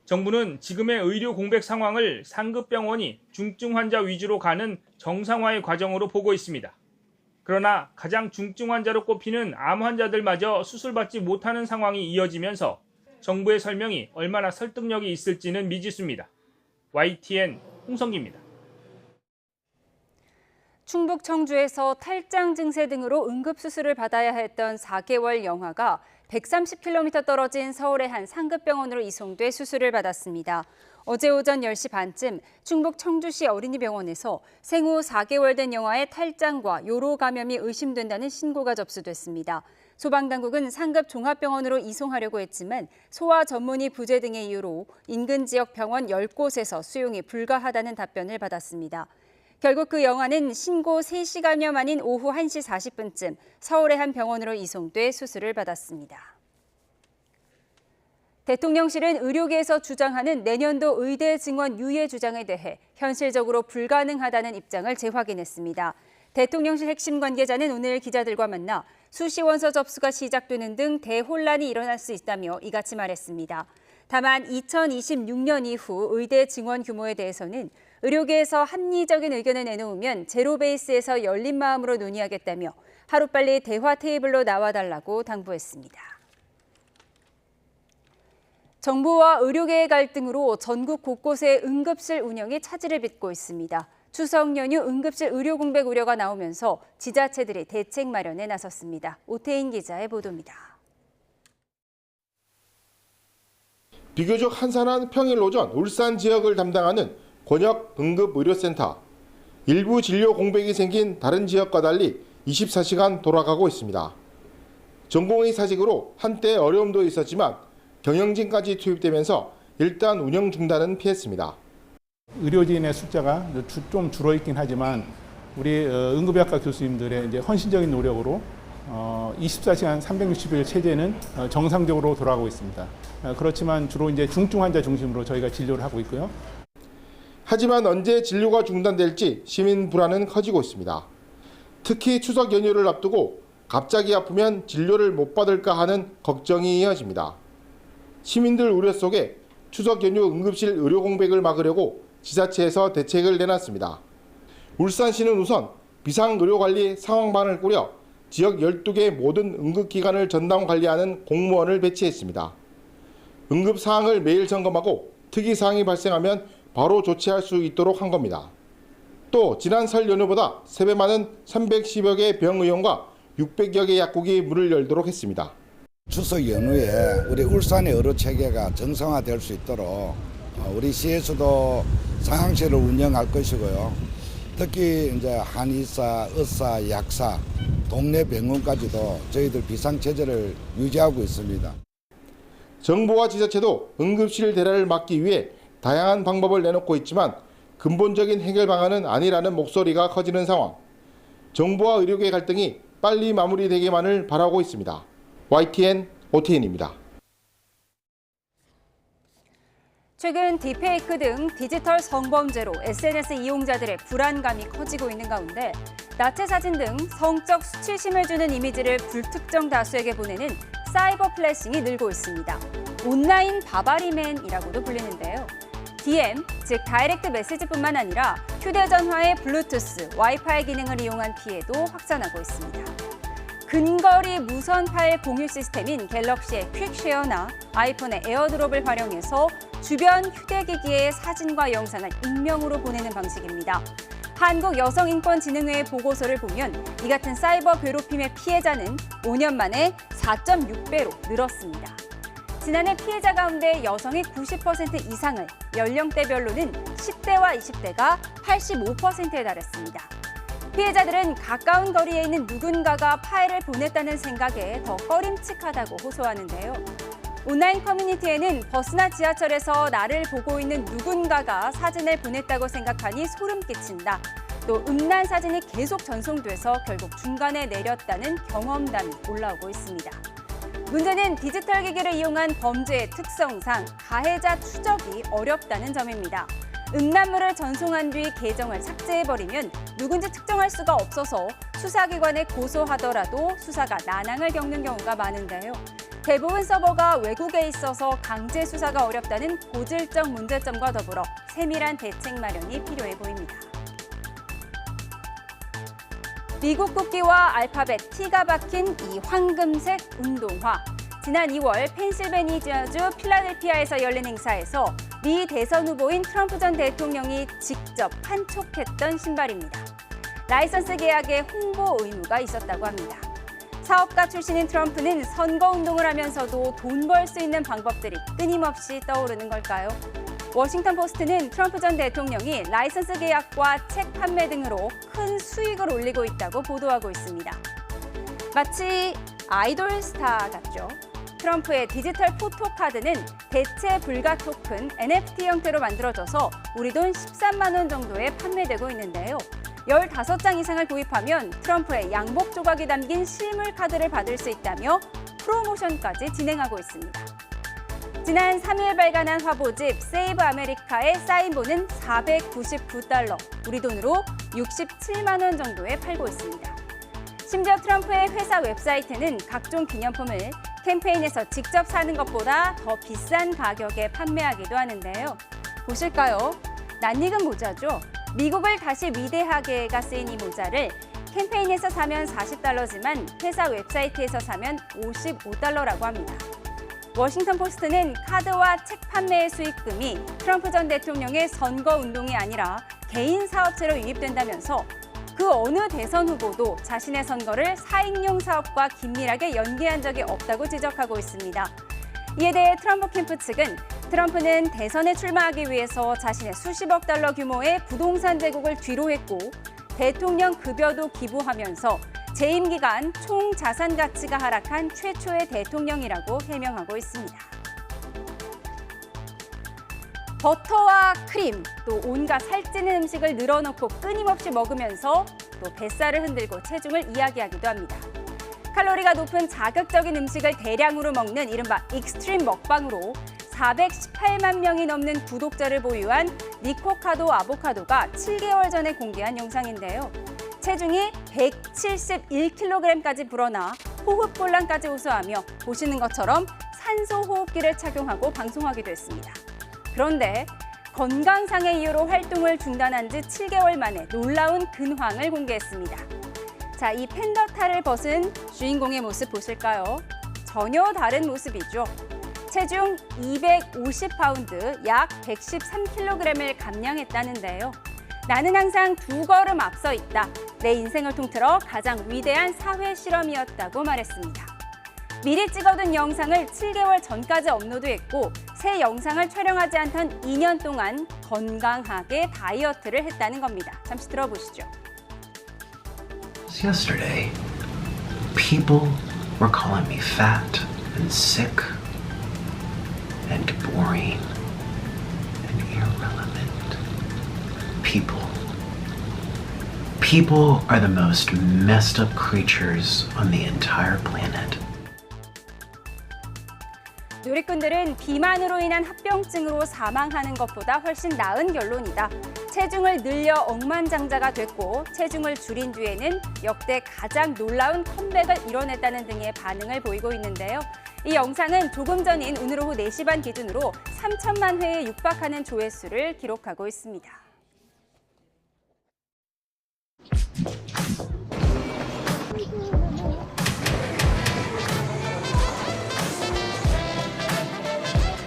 정부는 지금의 의료 공백 상황을 상급병원이 중증 환자 위주로 가는 정상화의 과정으로 보고 있습니다. 그러나 가장 중증 환자로 꼽히는 암 환자들마저 수술받지 못하는 상황이 이어지면서 정부의 설명이 얼마나 설득력이 있을지는 미지수입니다. YTN 홍성기입니다. 충북 청주에서 탈장 증세 등으로 응급수술을 받아야 했던 4개월 영아가 130km 떨어진 서울의 한 상급병원으로 이송돼 수술을 받았습니다. 어제 오전 10시 반쯤 충북 청주시 어린이병원에서 생후 4개월 된 영아의 탈장과 요로 감염이 의심된다는 신고가 접수됐습니다. 소방당국은 상급 종합병원으로 이송하려고 했지만 소아 전문의 부재 등의 이유로 인근 지역 병원 10곳에서 수용이 불가하다는 답변을 받았습니다. 결국 그 영아는 신고 3시간여 만인 오후 1시 40분쯤 서울의 한 병원으로 이송돼 수술을 받았습니다. 대통령실은 의료계에서 주장하는 내년도 의대 증원 유예 주장에 대해 현실적으로 불가능하다는 입장을 재확인했습니다. 대통령실 핵심 관계자는 오늘 기자들과 만나 수시 원서 접수가 시작되는 등 대혼란이 일어날 수 있다며 이같이 말했습니다. 다만 2026년 이후 의대 증원 규모에 대해서는 의료계에서 합리적인 의견을 내놓으면 제로 베이스에서 열린 마음으로 논의하겠다며 하루빨리 대화 테이블로 나와달라고 당부했습니다. 정부와 의료계의 갈등으로 전국 곳곳의 응급실 운영이 차질을 빚고 있습니다. 추석 연휴 응급실 의료 공백 우려가 나오면서 지자체들이 대책 마련에 나섰습니다. 오태인 기자의 보도입니다. 비교적 한산한 평일 오전 울산 지역을 담당하는 권역 응급의료센터. 일부 진료 공백이 생긴 다른 지역과 달리 24시간 돌아가고 있습니다. 전공의 사직으로 한때 어려움도 있었지만 경영진까지 투입되면서 일단 운영 중단은 피했습니다. 의료진의 숫자가 좀 줄어있긴 하지만 우리 응급의학과 교수님들의 이제 헌신적인 노력으로 24시간 360일 체제는 정상적으로 돌아가고 있습니다. 그렇지만 주로 이제 중증 환자 중심으로 저희가 진료를 하고 있고요. 하지만 언제 진료가 중단될지 시민 불안은 커지고 있습니다. 특히 추석 연휴를 앞두고 갑자기 아프면 진료를 못 받을까 하는 걱정이 이어집니다. 시민들 우려 속에 추석 연휴 응급실 의료 공백을 막으려고 지자체에서 대책을 내놨습니다. 울산시는 우선 비상의료관리 상황반을 꾸려 지역 12개 모든 응급기관을 전담 관리하는 공무원을 배치했습니다. 응급 사항을 매일 점검하고 특이 사항이 발생하면 바로 조치할 수 있도록 한 겁니다. 또 지난 설 연휴보다 3배 많은 310여 개 병의원과 600여 개 약국이 문을 열도록 했습니다. 추석 연휴에 우리 울산의 의료 체계가 정상화될 수 있도록 우리 시에서도 상황실을 운영할 것이고요. 특히 이제 한의사, 의사, 약사, 동네 병원까지도 저희들 비상 체제를 유지하고 있습니다. 정부와 지자체도 응급실 대란을 막기 위해 다양한 방법을 내놓고 있지만 근본적인 해결 방안은 아니라는 목소리가 커지는 상황. 정부와 의료계 갈등이 빨리 마무리되기만을 바라고 있습니다. YTN 오태인입니다. 최근 딥페이크 등 디지털 성범죄로 SNS 이용자들의 불안감이 커지고 있는 가운데 나체 사진 등 성적 수치심을 주는 이미지를 불특정 다수에게 보내는 사이버 플래싱이 늘고 있습니다. 온라인 바바리맨이라고도 불리는데요. DM, 즉 다이렉트 메시지뿐만 아니라 휴대전화의 블루투스, 와이파이 기능을 이용한 피해도 확산하고 있습니다. 근거리 무선 파일 공유 시스템인 갤럭시의 퀵쉐어나 아이폰의 에어드롭을 활용해서 주변 휴대기기의 사진과 영상을 익명으로 보내는 방식입니다. 한국여성인권진흥회의 보고서를 보면 이 같은 사이버 괴롭힘의 피해자는 5년 만에 4.6배로 늘었습니다. 지난해 피해자 가운데 여성이 90% 이상을, 연령대별로는 10대와 20대가 85%에 달했습니다. 피해자들은 가까운 거리에 있는 누군가가 파일을 보냈다는 생각에 더 꺼림칙하다고 호소하는데요. 온라인 커뮤니티에는 버스나 지하철에서 나를 보고 있는 누군가가 사진을 보냈다고 생각하니 소름 끼친다. 또 음란 사진이 계속 전송돼서 결국 중간에 내렸다는 경험담이 올라오고 있습니다. 문제는 디지털 기기를 이용한 범죄의 특성상 가해자 추적이 어렵다는 점입니다. 음란물을 전송한 뒤 계정을 삭제해버리면 누군지 특정할 수가 없어서 수사기관에 고소하더라도 수사가 난항을 겪는 경우가 많은데요. 대부분 서버가 외국에 있어서 강제 수사가 어렵다는 고질적 문제점과 더불어 세밀한 대책 마련이 필요해 보입니다. 미국 국기와 알파벳 T가 박힌 이 황금색 운동화. 지난 2월 펜실베니아주 필라델피아에서 열린 행사에서 미 대선 후보인 트럼프 전 대통령이 직접 판촉했던 신발입니다. 라이선스 계약에 홍보 의무가 있었다고 합니다. 사업가 출신인 트럼프는 선거운동을 하면서도 돈 벌 수 있는 방법들이 끊임없이 떠오르는 걸까요? 워싱턴 포스트는 트럼프 전 대통령이 라이선스 계약과 책 판매 등으로 큰 수익을 올리고 있다고 보도하고 있습니다. 마치 아이돌 스타 같죠? 트럼프의 디지털 포토카드는 대체 불가 토큰 NFT 형태로 만들어져서 우리 돈 13만 원 정도에 판매되고 있는데요. 15장 이상을 구입하면 트럼프의 양복 조각이 담긴 실물 카드를 받을 수 있다며 프로모션까지 진행하고 있습니다. 지난 3일 발간한 화보집 세이브 아메리카의 사인본은 $499, 우리 돈으로 67만 원 정도에 팔고 있습니다. 심지어 트럼프의 회사 웹사이트는 각종 기념품을 캠페인에서 직접 사는 것보다 더 비싼 가격에 판매하기도 하는데요. 보실까요? 낯익은 모자죠. 미국을 다시 위대하게가 쓰인 이 모자를 캠페인에서 사면 $40지만 회사 웹사이트에서 사면 $55라고 합니다. 워싱턴 포스트는 카드와 책 판매의 수익금이 트럼프 전 대통령의 선거 운동이 아니라 개인 사업체로 유입된다면서 그 어느 대선 후보도 자신의 선거를 사익용 사업과 긴밀하게 연계한 적이 없다고 지적하고 있습니다. 이에 대해 트럼프 캠프 측은 트럼프는 대선에 출마하기 위해서 자신의 수십억 달러 규모의 부동산 제국을 뒤로 했고 대통령 급여도 기부하면서 재임 기간 총 자산 가치가 하락한 최초의 대통령이라고 해명하고 있습니다. 버터와 크림, 또 온갖 살찌는 음식을 늘어놓고 끊임없이 먹으면서 또 뱃살을 흔들고 체중을 이야기하기도 합니다. 칼로리가 높은 자극적인 음식을 대량으로 먹는 이른바 익스트림 먹방으로 418만 명이 넘는 구독자를 보유한 니코카도 아보카도가 7개월 전에 공개한 영상인데요. 체중이 171kg까지 불어나 호흡곤란까지 호소하며 보시는 것처럼 산소호흡기를 착용하고 방송하기도 했습니다. 그런데 건강상의 이유로 활동을 중단한 지 7개월 만에 놀라운 근황을 공개했습니다. 자, 이 팬더타를 벗은 주인공의 모습 보실까요? 전혀 다른 모습이죠. 체중 250파운드, 약 113kg을 감량했다는데요. 나는 항상 2걸음 앞서 있다. 내 인생을 통틀어 가장 위대한 사회 실험이었다고 말했습니다. 미리 찍어둔 영상을 7개월 전까지 업로드했고 새 영상을 촬영하지 않던 2년 동안 건강하게 다이어트를 했다는 겁니다. 잠시 들어보시죠. Yesterday, people were calling me fat and sick and boring and irrelevant. People are the most messed up creatures on the entire planet. 누리꾼들은 비만으로 인한 합병증으로 사망하는 것보다 훨씬 나은 결론이다. 체중을 늘려 억만장자가 됐고 체중을 줄인 뒤에는 역대 가장 놀라운 컴백을 이뤄냈다는 등의 반응을 보이고 있는데요. 이 영상은 조금 전인 오늘 오후 4시 반 기준으로 3천만 회에 육박하는 조회수를 기록하고 있습니다.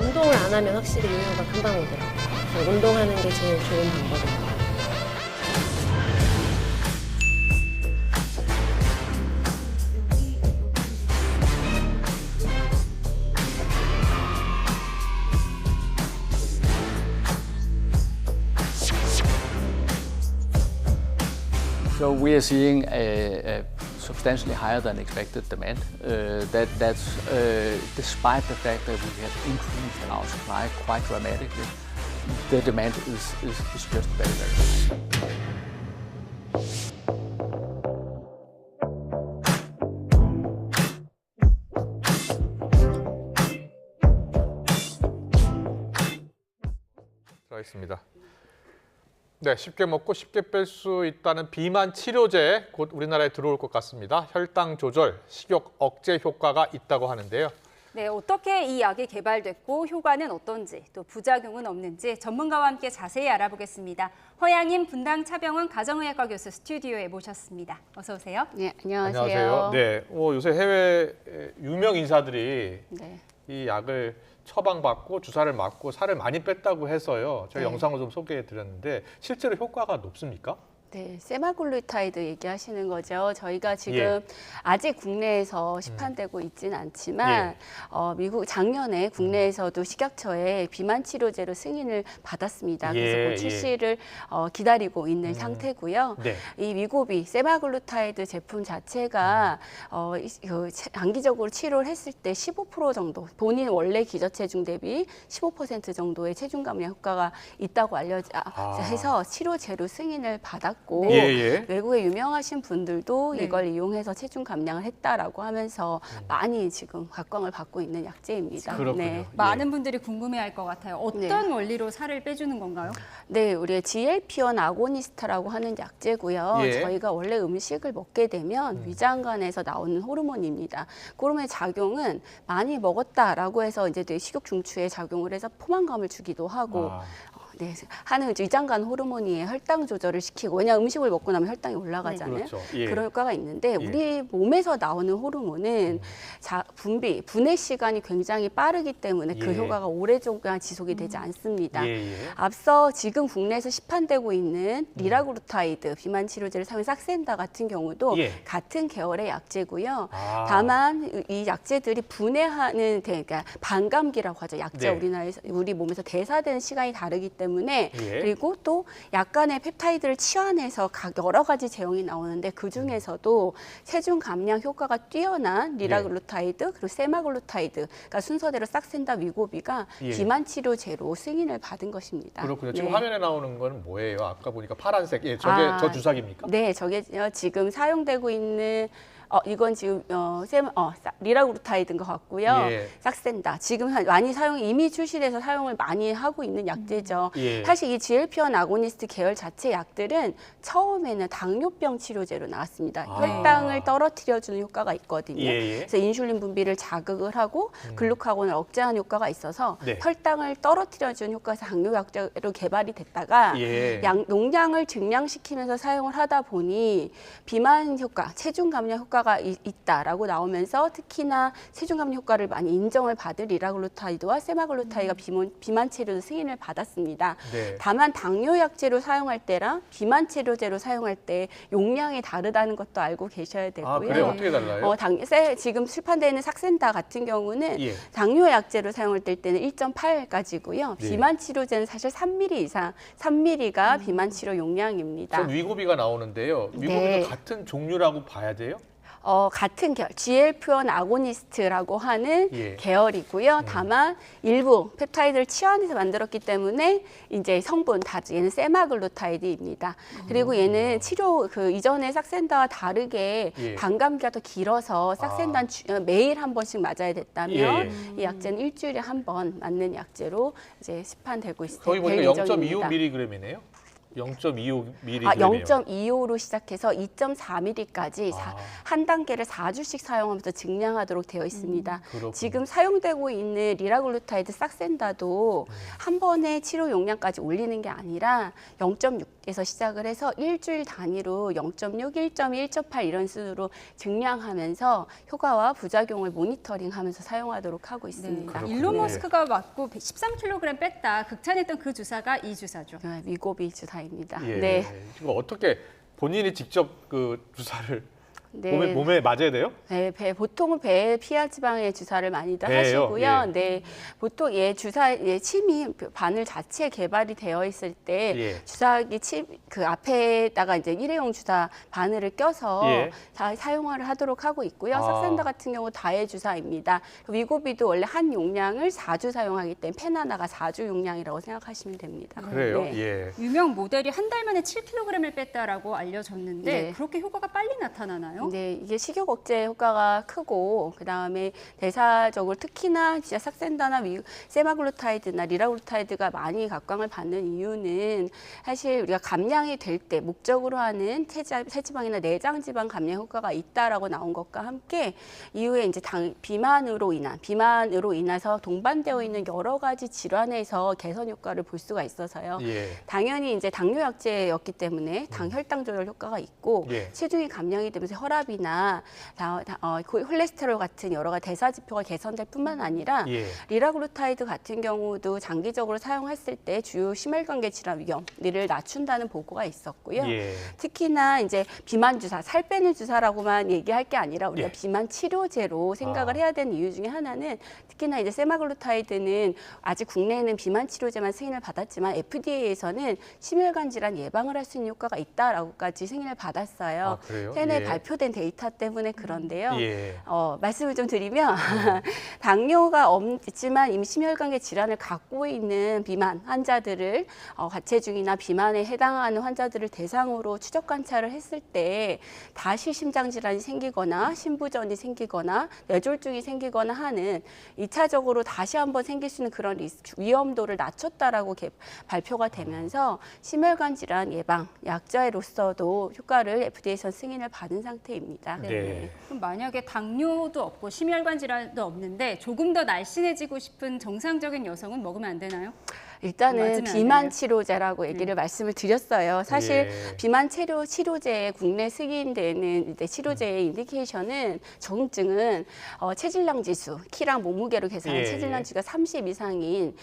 운동을 안 하면 확실히 요요가 금방 오더라고요. 운동하는 게 제일 좋은 방법입니다. So we are seeing a substantially higher than expected demand. That's despite the fact that we have increased our supply quite dramatically. The demand is just very, very high. 들어있습니다. 네, 쉽게 먹고 쉽게 뺄 수 있다는 비만 치료제 곧 우리나라에 들어올 것 같습니다. 혈당 조절, 식욕 억제 효과가 있다고 하는데요. 네, 어떻게 이 약이 개발됐고 효과는 어떤지 또 부작용은 없는지 전문가와 함께 자세히 알아보겠습니다. 허양임 분당차병원 가정의학과 교수 스튜디오에 모셨습니다. 어서 오세요. 네, 안녕하세요. 안녕하세요. 네, 요새 해외 유명 인사들이 네. 이 약을 처방받고 주사를 맞고 살을 많이 뺐다고 해서요. 저희 네. 영상을 좀 소개해드렸는데 실제로 효과가 높습니까? 네, 세마글루타이드 얘기하시는 거죠. 저희가 지금 예. 아직 국내에서 시판되고 있지는 않지만 미국 작년에 국내에서도 식약처에 비만 치료제로 승인을 받았습니다. 그래서 예, 그 출시를 기다리고 있는 상태고요. 네. 이 위고비 세마글루타이드 제품 자체가 장기적으로 치료를 했을 때 15% 정도 본인 원래 기저체중 대비 15% 정도의 체중 감량 효과가 있다고 해서 치료제로 승인을 받았고 외국에 유명하신 분들도 네. 이걸 이용해서 체중 감량을 했다라고 하면서 많이 지금 각광을 받고 있는 약제입니다. 그렇군요. 네. 많은 분들이 궁금해할 것 같아요. 어떤 원리로 살을 빼주는 건가요? 네, 우리 GLP-1 아고니스트라고 하는 약제고요. 예. 저희가 원래 음식을 먹게 되면 위장관에서 나오는 호르몬입니다. 그 호르몬의 작용은 많이 먹었다라고 해서 이제 뇌 식욕 중추에 작용을 해서 포만감을 주기도 하고 네, 하는 위장관 호르몬이 혈당 조절을 시키고 왜냐 음식을 먹고 나면 혈당이 올라가잖아요. 그렇죠. 예. 그런 효과가 있는데 우리 몸에서 나오는 호르몬은 분해 시간이 굉장히 빠르기 때문에 그 예. 효과가 오랫동안 지속이 되지 않습니다. 예. 앞서 지금 국내에서 시판되고 있는 리라글루타이드 비만 치료제를 사용한 삭센다 같은 경우도 예. 같은 계열의 약제고요. 다만 이 약제들이 분해하는 그러니까 반감기라고 하죠. 약제 네. 우리나라에서 우리 몸에서 대사되는 시간이 다르기 때문에 예. 그리고 또 약간의 펩타이드를 치환해서 여러 가지 제형이 나오는데 그 중에서도 체중 감량 효과가 뛰어난 리라글루타이드 그리고 세마글루타이드가 순서대로 싹센다 위고비가 예. 비만 치료제로 승인을 받은 것입니다. 그렇군요. 지금 네. 화면에 나오는 건 뭐예요? 아까 보니까 파란색. 예, 저게 저 주사기입니까? 네, 저게 지금 사용되고 있는 이건 지금 리라글루타이드인 것 같고요. 예. 싹센다. 지금 많이 이미 출시돼서 사용을 많이 하고 있는 약제죠. 예. 사실 이 GLP-1 아고니스트 계열 자체 약들은 처음에는 당뇨병 치료제로 나왔습니다. 혈당을 떨어뜨려주는 효과가 있거든요. 예. 그래서 인슐린 분비를 자극을 하고 글루카곤을 억제하는 효과가 있어서 네. 혈당을 떨어뜨려주는 효과에서 당뇨 약제로 개발이 됐다가 예. 용량을 증량시키면서 사용을 하다 보니 비만 효과, 체중 감량 효과가 있다라고 나오면서 특히나 체중 감량 효과를 많이 인정을 받은 리라글루타이드와 세마글루타이드가 비만 치료도 승인을 받았습니다. 네. 다만 당뇨 약제로 사용할 때랑 비만 치료제로 사용할 때 용량이 다르다는 것도 알고 계셔야 되고요. 그래요? 어떻게 달라요? 지금 출판되는 삭센다 같은 경우는 예. 당뇨 약제로 사용할 때는 1.8가지고요. 네. 비만 치료제는 사실 3ml 이상, 3ml가 비만 치료 용량입니다. 전 위고비가 나오는데요. 위고비도 네. 같은 종류라고 봐야 돼요? 같은 계열, GLP-1 아고니스트라고 하는 예. 계열이고요. 다만 일부 펩타이드를 치환해서 만들었기 때문에 이제 성분 얘는 세마글루타이드입니다. 그리고 얘는 치료 이전에 삭센다와 다르게 예. 반감기가 더 길어서 삭센다는 매일 한 번씩 맞아야 됐다면 예. 이 약제는 일주일에 한 번 맞는 약제로 이제 시판되고 있습니다. 거기 보니까 0.25mg이네요. 0.25mg. 0.25로 시작해서 2.4ml까지 한 단계를 4주씩 사용하면서 증량하도록 되어 있습니다. 지금 사용되고 있는 리라글루타이드 싹센다도 한 번에 치료 용량까지 올리는 게 아니라 0.6에서 시작을 해서 일주일 단위로 0.6, 1.2, 1.8 이런 수로 증량하면서 효과와 부작용을 모니터링하면서 사용하도록 하고 있습니다. 일론 머스크가 맞고 13kg 뺐다 극찬했던 그 주사가 이 주사죠. 위고비 주사입니다. 예. 네. 지금 어떻게 본인이 직접 그 주사를 네. 몸에 맞아야 돼요? 네, 보통은 배에 피하 지방에 주사를 많이들 배예요? 하시고요. 예. 네, 보통 침이 바늘 자체 개발이 되어 있을 때 주사기 그 앞에다가 이제 일회용 주사 바늘을 껴서 다 사용을 하도록 하고 있고요. 삭센다 같은 경우 다해 주사입니다. 위고비도 원래 한 용량을 4주 사용하기 때문에 펜 하나가 4주 용량이라고 생각하시면 됩니다. 그래요? 네. 예. 유명 모델이 한 달 만에 7kg을 뺐다라고 알려졌는데 네. 그렇게 효과가 빨리 나타나나요? 네, 이게 식욕 억제 효과가 크고 그다음에 대사적으로 특히나 진짜 삭센다나 세마글루타이드나 리라글루타이드가 많이 각광을 받는 이유는 사실 우리가 감량이 될 때 목적으로 하는 체지방이나 내장 지방 감량 효과가 있다라고 나온 것과 함께 이후에 이제 비만으로 인해서 동반되어 있는 여러 가지 질환에서 개선 효과를 볼 수가 있어서요. 예. 당연히 이제 당뇨약제였기 때문에 혈당 조절 효과가 있고 예. 체중이 감량이 되면서 혈압이나 콜레스테롤 같은 여러 가지 대사 지표가 개선될 뿐만 아니라 예. 리라글루타이드 같은 경우도 장기적으로 사용했을 때 주요 심혈관계 질환 위험을 낮춘다는 보고가 있었고요. 예. 특히나 이제 비만 주사, 살 빼는 주사라고만 얘기할 게 아니라 우리가 예. 비만 치료제로 생각을 해야 되는 이유 중에 하나는 특히나 이제 세마글루타이드는 아직 국내에는 비만 치료제만 승인을 받았지만 FDA에서는 심혈관 질환 예방을 할 수 있는 효과가 있다라고까지 승인을 받았어요. 아, 그래요? 최근에 예. 발표된 데이터 때문에 그런데요. 예. 말씀을 좀 드리면 당뇨가 없지만 이미 심혈관계 질환을 갖고 있는 비만 환자들을 과체중이나 비만에 해당하는 환자들을 대상으로 추적 관찰을 했을 때 다시 심장 질환이 생기거나 심부전이 생기거나 뇌졸중이 생기거나 하는 2차적으로 다시 한번 생길 수 있는 그런 위험도를 낮췄다라고 발표가 되면서 심혈관 질환 예방 약제로서도 효과를 FDA에서 승인을 받은 상태입니다. 네. 그럼 만약에 당뇨도 없고 심혈관 질환도 없는데 조금 더 날씬해지고 싶은 정상적인 여성은 먹으면 안 되나요? 일단은 맞으면 안 비만 되나요? 치료제라고 얘기를 말씀을 드렸어요. 사실 예. 비만 치료제 국내 승인되는 이제 치료제의 인디케이션은 적응증은 체질량 지수, 키랑 몸무게로 계산한 예. 체질량 지수가 30 이상인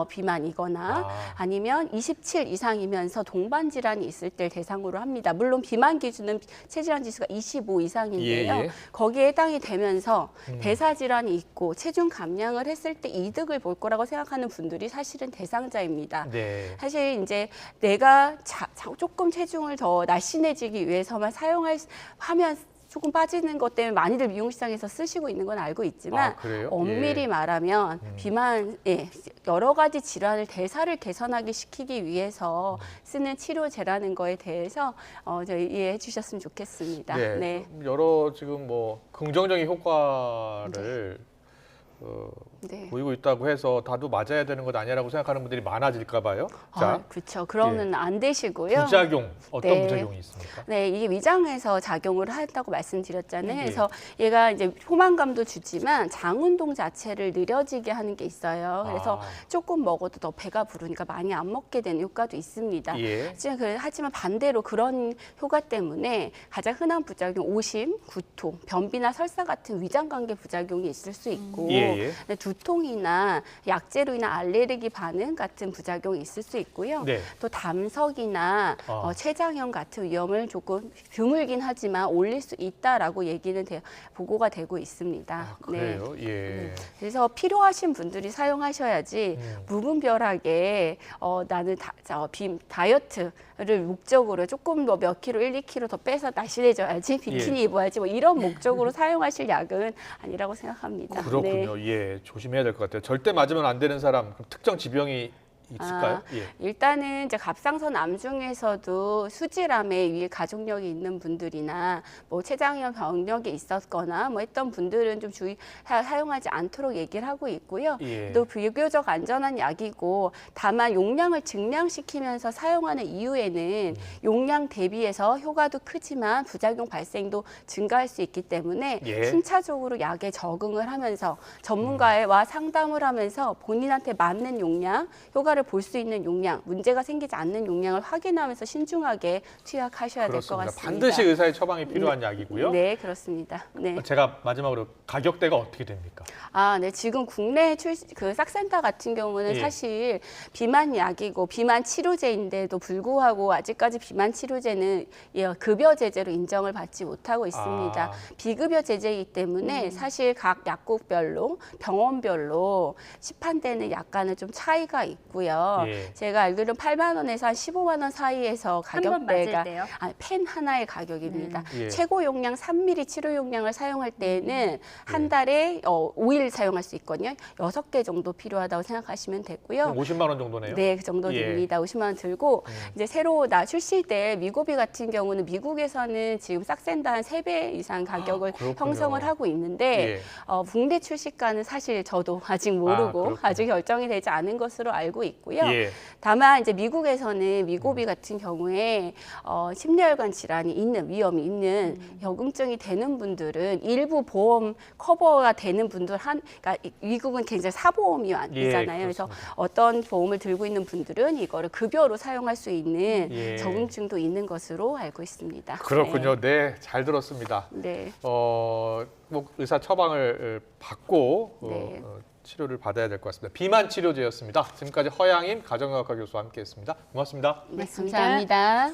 비만이거나 아니면 27 이상이면서 동반 질환이 있을 때 대상으로 합니다. 물론 비만 기준은 체질량 지수가 25 이상인데요. 예, 예. 거기에 해당이 되면서 대사 질환이 있고 체중 감량을 했을 때 이득을 볼 거라고 생각하는 분들이 사실은 대상자입니다. 네. 사실 이제 내가 조금 체중을 더 날씬해지기 위해서만 하면 조금 빠지는 것 때문에 많이들 미용시장에서 쓰시고 있는 건 알고 있지만 그래요? 엄밀히 예. 말하면 비만, 여러 가지 질환을 대사를 개선하게 시키기 위해서 쓰는 치료제라는 거에 대해서 저희 이해해 주셨으면 좋겠습니다. 네. 네. 여러 지금 뭐 긍정적인 효과를 네. 보이고 있다고 해서 다도 맞아야 되는 것 아니라고 생각하는 분들이 많아질까 봐요. 그렇죠. 그러면 안 되시고요. 부작용, 어떤 네. 부작용이 있습니까? 네, 이게 위장에서 작용을 한다고 말씀드렸잖아요. 예. 그래서 얘가 이제 포만감도 주지만 장 운동 자체를 느려지게 하는 게 있어요. 그래서 조금 먹어도 더 배가 부르니까 많이 안 먹게 되는 효과도 있습니다. 예. 하지만 반대로 그런 효과 때문에 가장 흔한 부작용, 오심, 구토, 변비나 설사 같은 위장관계 부작용이 있을 수 있고 네, 두통이나 약제로 인한 알레르기 반응 같은 부작용이 있을 수 있고요. 네. 또 담석이나 췌장염 같은 위험을 조금 드물긴 하지만 올릴 수 있다라고 얘기는 보고가 되고 있습니다. 그래요? 예. 네. 그래서 필요하신 분들이 사용하셔야지 무분별하게 나는 다이어트를 목적으로 조금 더 몇 킬로, 1, 2킬로 더 빼서 날씬해져야지 비키니 입어야지 뭐 이런 목적으로 사용하실 약은 아니라고 생각합니다. 그렇군요. 네. 예, 조심해야 될 것 같아요. 절대 맞으면 안 되는 사람, 그럼 특정 지병이 있을까요? 예. 일단은 이제 갑상선 암 중에서도 수질암에 위에 가족력이 있는 분들이나 뭐 췌장염 병력이 있었거나 뭐 했던 분들은 좀 사용하지 않도록 얘기를 하고 있고요. 예. 또 비교적 안전한 약이고 다만 용량을 증량시키면서 사용하는 이후에는 용량 대비해서 효과도 크지만 부작용 발생도 증가할 수 있기 때문에 순차적으로 약에 적응을 하면서 전문가와 상담을 하면서 본인한테 맞는 용량, 효과를 볼 수 있는 용량, 문제가 생기지 않는 용량을 확인하면서 신중하게 투약하셔야 될 것 같습니다. 반드시 의사의 처방이 필요한 약이고요. 네, 그렇습니다. 네. 제가 마지막으로 가격대가 어떻게 됩니까? 네, 지금 국내 그 싹센터 같은 경우는 예. 사실 비만 약이고 비만 치료제인데도 불구하고 아직까지 비만 치료제는 급여 제재로 인정을 받지 못하고 있습니다. 비급여 제재이기 때문에 사실 각 약국별로 병원별로 시판되는 약간은 좀 차이가 있고요. 있고요. 제가 알기로는 8만 원에서 한 15만 원 사이에서 가격대가 펜 하나의 가격입니다. 최고 용량 3mm 치료 용량을 사용할 때는 한 달에 5일 사용할 수 있거든요. 6개 정도 필요하다고 생각하시면 되고요. 50만 원 정도네요. 네, 그 정도 됩니다. 50만 원 들고 이제 새로 출시될 미고비 같은 경우는 미국에서는 지금 싹센다 한 3배 이상 가격을 형성을 하고 있는데 국내 출시가는 사실 저도 아직 모르고 아직 결정이 되지 않은 것으로 알고 있고요. 다만 이제 미국에서는 미고비 같은 경우에 심혈관 질환이 있는 위험이 있는 역응증이 되는 분들은 일부 보험 커버가 되는 분들 그러니까 미국은 굉장히 사보험이 아니잖아요. 그래서 어떤 보험을 들고 있는 분들은 이거를 급여로 사용할 수 있는 적응증도 있는 것으로 알고 있습니다. 그렇군요. 네, 잘 들었습니다. 네. 뭐 의사 처방을 받고 치료를 받아야 될 것 같습니다. 비만 치료제였습니다. 지금까지 허양임 가정의학과 교수와 함께했습니다. 고맙습니다. 네, 감사합니다.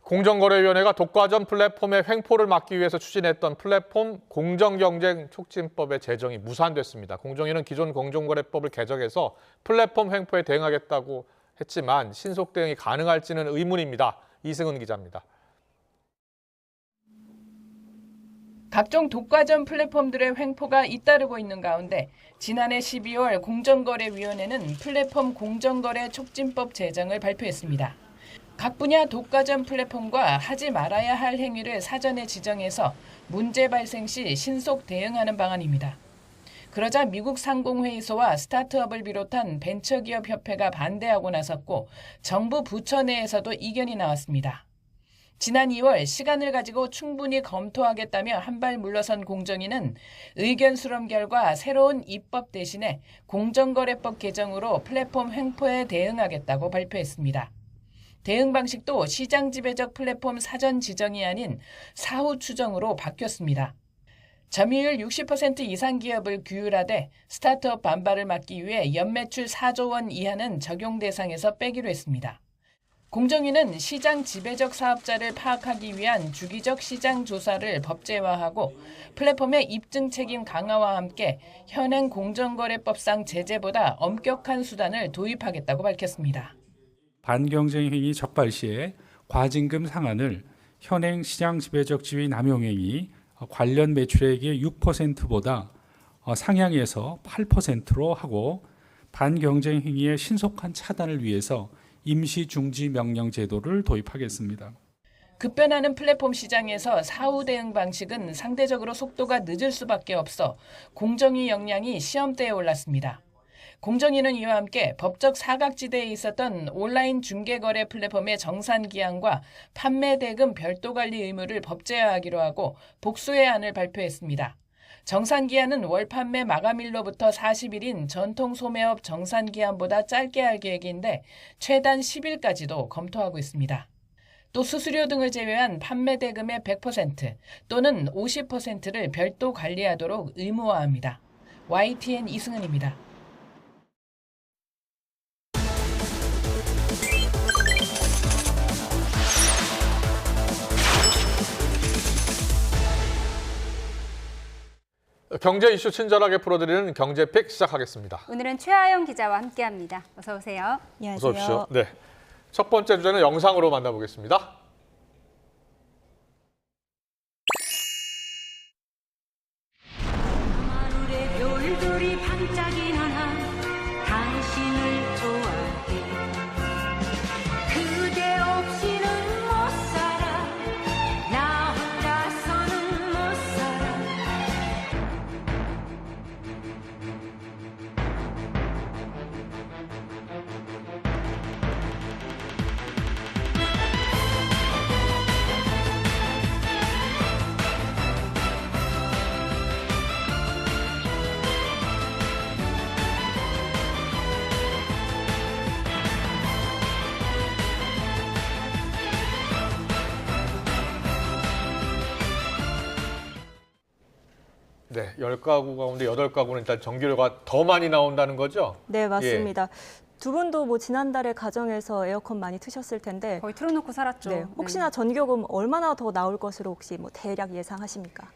공정거래위원회가 독과점 플랫폼의 횡포를 막기 위해서 추진했던 플랫폼 공정경쟁 촉진법의 제정이 무산됐습니다. 공정위는 기존 공정거래법을 개정해서 플랫폼 횡포에 대응하겠다고 했지만 신속 대응이 가능할지는 의문입니다. 이승은 기자입니다. 각종 독과점 플랫폼들의 횡포가 잇따르고 있는 가운데 지난해 12월 공정거래위원회는 플랫폼 공정거래 촉진법 제정을 발표했습니다. 각 분야 독과점 플랫폼과 하지 말아야 할 행위를 사전에 지정해서 문제 발생 시 신속 대응하는 방안입니다. 그러자 미국 상공회의소와 스타트업을 비롯한 벤처기업협회가 반대하고 나섰고 정부 부처 내에서도 이견이 나왔습니다. 지난 2월 시간을 가지고 충분히 검토하겠다며 한 발 물러선 공정위는 의견 수렴 결과 새로운 입법 대신에 공정거래법 개정으로 플랫폼 횡포에 대응하겠다고 발표했습니다. 대응 방식도 시장 지배적 플랫폼 사전 지정이 아닌 사후 추정으로 바뀌었습니다. 점유율 60% 이상 기업을 규율하되 스타트업 반발을 막기 위해 연매출 4조 원 이하는 적용 대상에서 빼기로 했습니다. 공정위는 시장 지배적 사업자를 파악하기 위한 주기적 시장 조사를 법제화하고 플랫폼의 입증 책임 강화와 함께 현행 공정거래법상 제재보다 엄격한 수단을 도입하겠다고 밝혔습니다. 반경쟁 행위 적발 시에 과징금 상한을 현행 시장 지배적 지위 남용 행위 관련 매출액의 6%보다 상향해서 8%로 하고 반경쟁 행위의 신속한 차단을 위해서 임시 중지 명령 제도를 도입하겠습니다. 급변하는 플랫폼 시장에서 사후 대응 방식은 상대적으로 속도가 늦을 수밖에 없어 공정위 역량이 시험대에 올랐습니다. 공정위는 이와 함께 법적 사각지대에 있었던 온라인 중개거래 플랫폼의 정산기한과 판매 대금 별도 관리 의무를 법제화하기로 하고 복수의 안을 발표했습니다. 정산기한은 월 판매 마감일로부터 40일인 전통 소매업 정산기한보다 짧게 할 계획인데 최단 10일까지도 검토하고 있습니다. 또 수수료 등을 제외한 판매 대금의 100% 또는 50%를 별도 관리하도록 의무화합니다. YTN 이승은입니다. 경제 이슈 친절하게 풀어드리는 경제픽 시작하겠습니다. 오늘은 최하영 기자와 함께합니다. 어서 오세요. 어서 오십시오. 네, 첫 번째 주제는 영상으로 만나보겠습니다. 하늘의 별들이 반짝이는 한 당신을 좋아해 그대 없이는 못 살아 나 혼자서는 못 살아 네, 10가구 가운데 8가구는 일단 전기료가 더 많이 나온다는 거죠? 네, 맞습니다. 두 분도 뭐 지난달에 가정에서 에어컨 많이 트셨을 텐데 거의 틀어놓고 살았죠. 네, 혹시나 전기요금 얼마나 더 나올 것으로 혹시 뭐 대략 예상하십니까?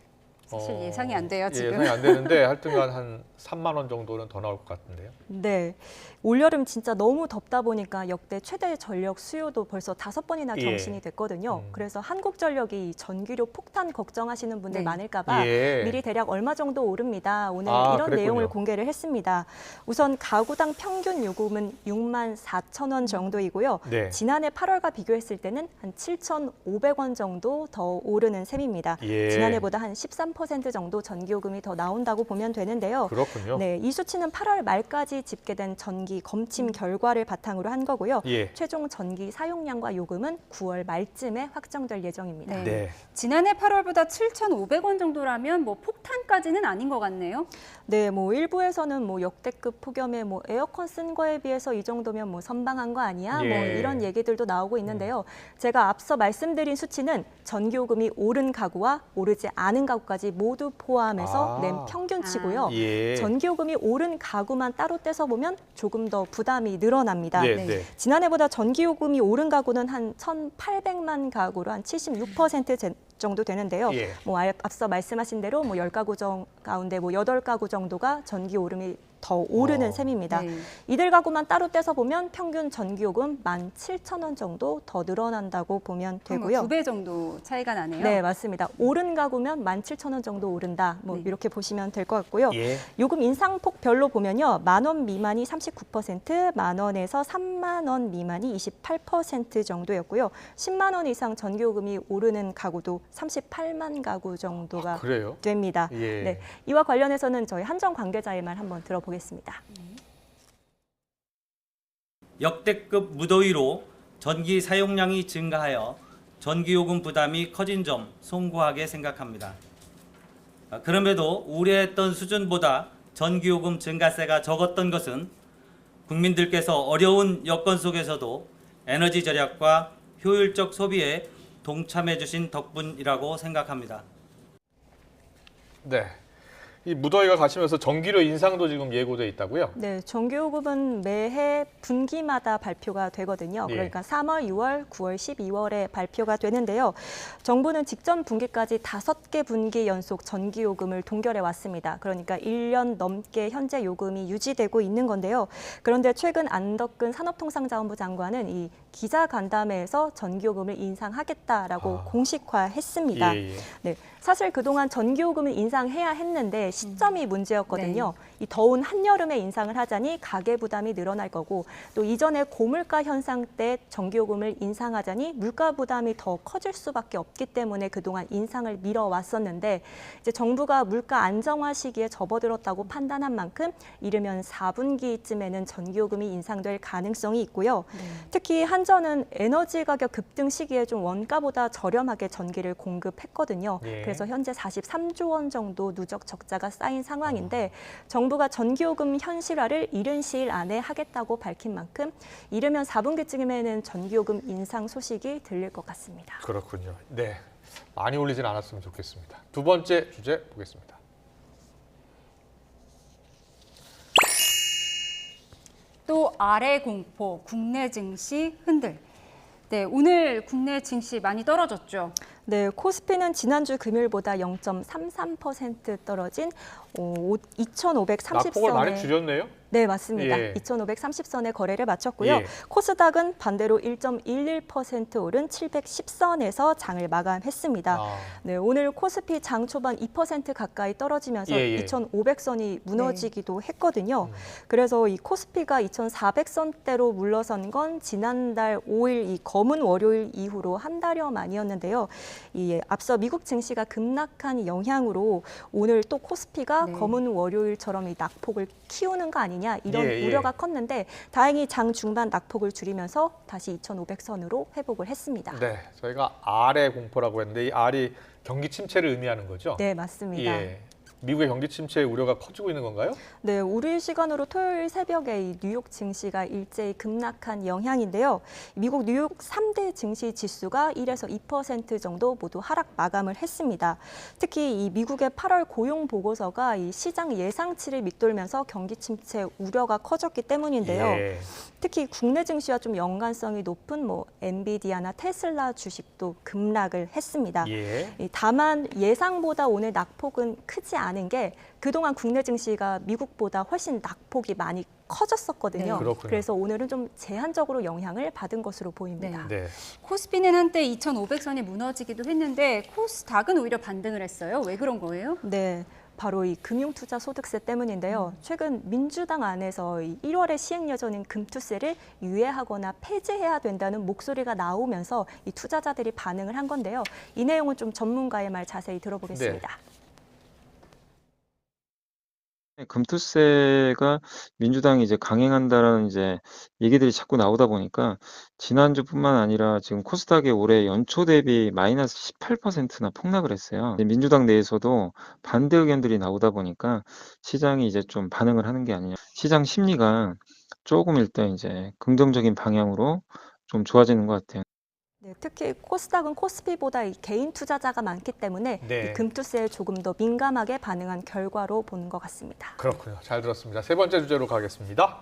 사실 예상이 안 돼요, 지금. 예상이 안 되는데 하여튼간 한 3만 원 정도는 더 나올 것 같은데요. 네, 올여름 진짜 너무 덥다 보니까 역대 최대 전력 수요도 벌써 5번이나 경신이 됐거든요. 그래서 한국전력이 전기료 폭탄 걱정하시는 분들 네. 많을까 봐 미리 대략 얼마 정도 오릅니다. 오늘 이런 그랬군요. 내용을 공개를 했습니다. 우선 가구당 평균 요금은 6만 4천 원 정도이고요. 네. 지난해 8월과 비교했을 때는 한 7,500원 정도 더 오르는 셈입니다. 예. 지난해보다 한 13% 정도 전기요금이 더 나온다고 보면 되는데요. 그렇군요. 네, 이 수치는 8월 말까지 집계된 전기 검침 결과를 바탕으로 한 거고요. 예. 최종 전기 사용량과 요금은 9월 말쯤에 확정될 예정입니다. 네. 네. 지난해 8월보다 7,500원 정도라면 뭐 폭탄까지는 아닌 것 같네요. 네, 뭐 일부에서는 뭐 역대급 폭염에 뭐 에어컨 쓴 거에 비해서 이 정도면 뭐 선방한 거 아니야? 예. 뭐 이런 얘기들도 나오고 있는데요. 제가 앞서 말씀드린 수치는 전기요금이 오른 가구와 오르지 않은 가구까지 모두 포함해서 낸 평균치고요. 예. 전기요금이 오른 가구만 따로 떼서 보면 조금 더 부담이 늘어납니다. 네, 네. 지난해보다 전기요금이 오른 가구는 한 1,800만 가구로 한 76% 정도 되는데요. 예. 뭐 앞서 말씀하신 대로 뭐 10가구 가운데 뭐 8가구 정도가 전기 오름이 더 오르는 셈입니다. 네. 이들 가구만 따로 떼서 보면 평균 전기요금 17,000원 정도 더 늘어난다고 보면 되고요. 2배 정도 차이가 나네요. 네, 맞습니다. 오른 가구면 17,000원 정도 오른다. 뭐 이렇게 보시면 될 것 같고요. 예. 요금 인상폭별로 보면요. 10,000원 미만이 39%, 10,000원에서 30,000원 미만이 28% 정도였고요. 10만 원 이상 전기요금이 오르는 가구도 38만 가구 정도가 그래요? 됩니다. 예. 네, 이와 관련해서는 저희 한정 관계자의 말 한번 들어보겠습니다. 역대급 무더위로 전기 사용량이 증가하여 전기요금 부담이 커진 점 송구하게 생각합니다. 그럼에도 우려했던 수준보다 전기요금 증가세가 적었던 것은 국민들께서 어려운 여건 속에서도 에너지 절약과 효율적 소비에 동참해 주신 덕분이라고 생각합니다. 네. 이 무더위가 가시면서 전기료 인상도 지금 예고돼 있다고요? 네, 전기요금은 매해 분기마다 발표가 되거든요. 예. 그러니까 3월, 6월, 9월, 12월에 발표가 되는데요. 정부는 직전 분기까지 5개 분기 연속 전기요금을 동결해 왔습니다. 그러니까 1년 넘게 현재 요금이 유지되고 있는 건데요. 그런데 최근 안덕근 산업통상자원부 장관은 이 기자간담회에서 전기요금을 인상하겠다라고 공식화했습니다. 예, 예. 네, 사실 그동안 전기요금을 인상해야 했는데 시점이 문제였거든요. 이 더운 한여름에 인상을 하자니 가계 부담이 늘어날 거고 또 이전에 고물가 현상 때 전기요금을 인상하자니 물가 부담이 더 커질 수밖에 없기 때문에 그동안 인상을 미뤄왔었는데 이제 정부가 물가 안정화 시기에 접어들었다고 판단한 만큼 이르면 4분기쯤에는 전기요금이 인상될 가능성이 있고요. 특히 한전은 에너지 가격 급등 시기에 좀 원가보다 저렴하게 전기를 공급했거든요. 예. 그래서 현재 43조 원 정도 누적 적자가 쌓인 상황인데 정부가 전기요금 현실화를 이른 시일 안에 하겠다고 밝힌 만큼 이르면 4분기쯤에는 전기요금 인상 소식이 들릴 것 같습니다. 그렇군요. 네, 많이 올리진 않았으면 좋겠습니다. 두 번째 주제 보겠습니다. 또 아래 공포, 국내 증시 흔들. 네, 오늘 국내 증시 많이 떨어졌죠. 네, 코스피는 지난주 금요일보다 0.33% 떨어진 2,530선에 낙폭을 많이 줄였네요. 네, 맞습니다. 예. 2,530선에 거래를 마쳤고요. 예. 코스닥은 반대로 1.11% 오른 710선에서 장을 마감했습니다. 네, 오늘 코스피 장 초반 2% 가까이 떨어지면서 예, 예. 2,500선이 무너지기도 했거든요. 그래서 이 코스피가 2,400선대로 물러선 건 지난달 5일 이 검은 월요일 이후로 한 달여 만이었는데요. 이 앞서 미국 증시가 급락한 영향으로 오늘 또 코스피가 검은 월요일처럼 이 낙폭을 키우는 거 아니냐 이런 예, 예. 우려가 컸는데 다행히 장 중반 낙폭을 줄이면서 다시 2,500선으로 회복을 했습니다. 네, 저희가 R의 공포라고 했는데 이 R이 경기 침체를 의미하는 거죠? 네, 맞습니다. 예. 미국의 경기 침체 우려가 커지고 있는 건가요? 네, 우리 시간으로 토요일 새벽에 이 뉴욕 증시가 일제히 급락한 영향인데요. 미국 뉴욕 3대 증시 지수가 1에서 2% 정도 모두 하락 마감을 했습니다. 특히 이 미국의 8월 고용 보고서가 이 시장 예상치를 밑돌면서 경기 침체 우려가 커졌기 때문인데요. 예. 특히 국내 증시와 좀 연관성이 높은 엔비디아나 테슬라 주식도 급락을 했습니다. 예. 다만 예상보다 오늘 낙폭은 크지 않은 게 그동안 국내 증시가 미국보다 훨씬 낙폭이 많이 커졌었거든요. 네. 그렇군요. 그래서 오늘은 좀 제한적으로 영향을 받은 것으로 보입니다. 네. 코스피는 한때 2,500선이 무너지기도 했는데 코스닥은 오히려 반등을 했어요. 왜 그런 거예요? 네. 바로 이 금융투자소득세 때문인데요. 최근 민주당 안에서 이 1월에 시행 예정인 금투세를 유예하거나 폐지해야 된다는 목소리가 나오면서 이 투자자들이 반응을 한 건데요. 이 내용은 좀 전문가의 말 자세히 들어보겠습니다. 금투세가 민주당이 이제 강행한다라는 이제 얘기들이 자꾸 나오다 보니까 지난주뿐만 아니라 지금 코스닥이 올해 연초 대비 마이너스 18%나 폭락을 했어요. 민주당 내에서도 반대 의견들이 나오다 보니까 시장이 이제 좀 반응을 하는 게 아니냐. 시장 심리가 조금 일단 이제 긍정적인 방향으로 좀 좋아지는 것 같아요. 네, 특히 코스닥은 코스피보다 이 개인 투자자가 많기 때문에 네. 이 금투세에 조금 더 민감하게 반응한 결과로 보는 것 같습니다. 그렇군요. 잘 들었습니다. 세 번째 주제로 가겠습니다.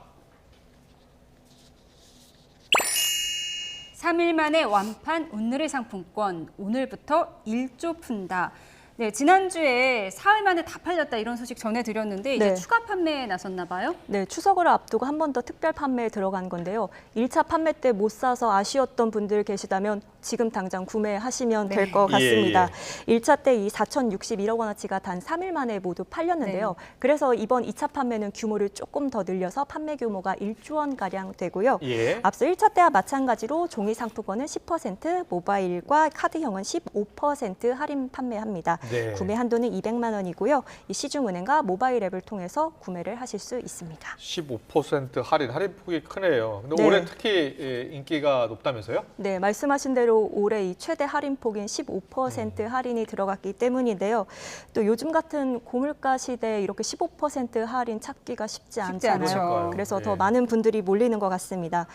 3일 만에 완판 온누리 상품권, 오늘부터 1조 푼다. 네, 지난주에 사흘 만에 다 팔렸다 이런 소식 전해드렸는데 이제 네. 추가 판매에 나섰나 봐요? 네, 추석을 앞두고 한 번 더 특별 판매에 들어간 건데요. 1차 판매 때 못 사서 아쉬웠던 분들 계시다면 지금 당장 구매하시면 될 것 같습니다. 1차 때 이 4,061억 원어치가 단 3일 만에 모두 팔렸는데요. 그래서 이번 2차 판매는 규모를 조금 더 늘려서 판매 규모가 1조 원가량 되고요. 예. 앞서 1차 때와 마찬가지로 종이 상품권은 10%, 모바일과 카드형은 15% 할인 판매합니다. 네. 구매 한도는 200만 원이고요. 이 시중은행과 모바일 앱을 통해서 구매를 하실 수 있습니다. 15% 할인폭이 크네요. 근데 네. 올해 특히 인기가 높다면서요? 네, 말씀하신 대로 올해 이 최대 할인폭인 15% 할인이 들어갔기 때문인데요. 또 요즘 같은 고물가 시대에 이렇게 15% 할인 찾기가 쉽지 않잖아요. 않죠. 그래서 네. 더 많은 분들이 몰리는 것 같습니다.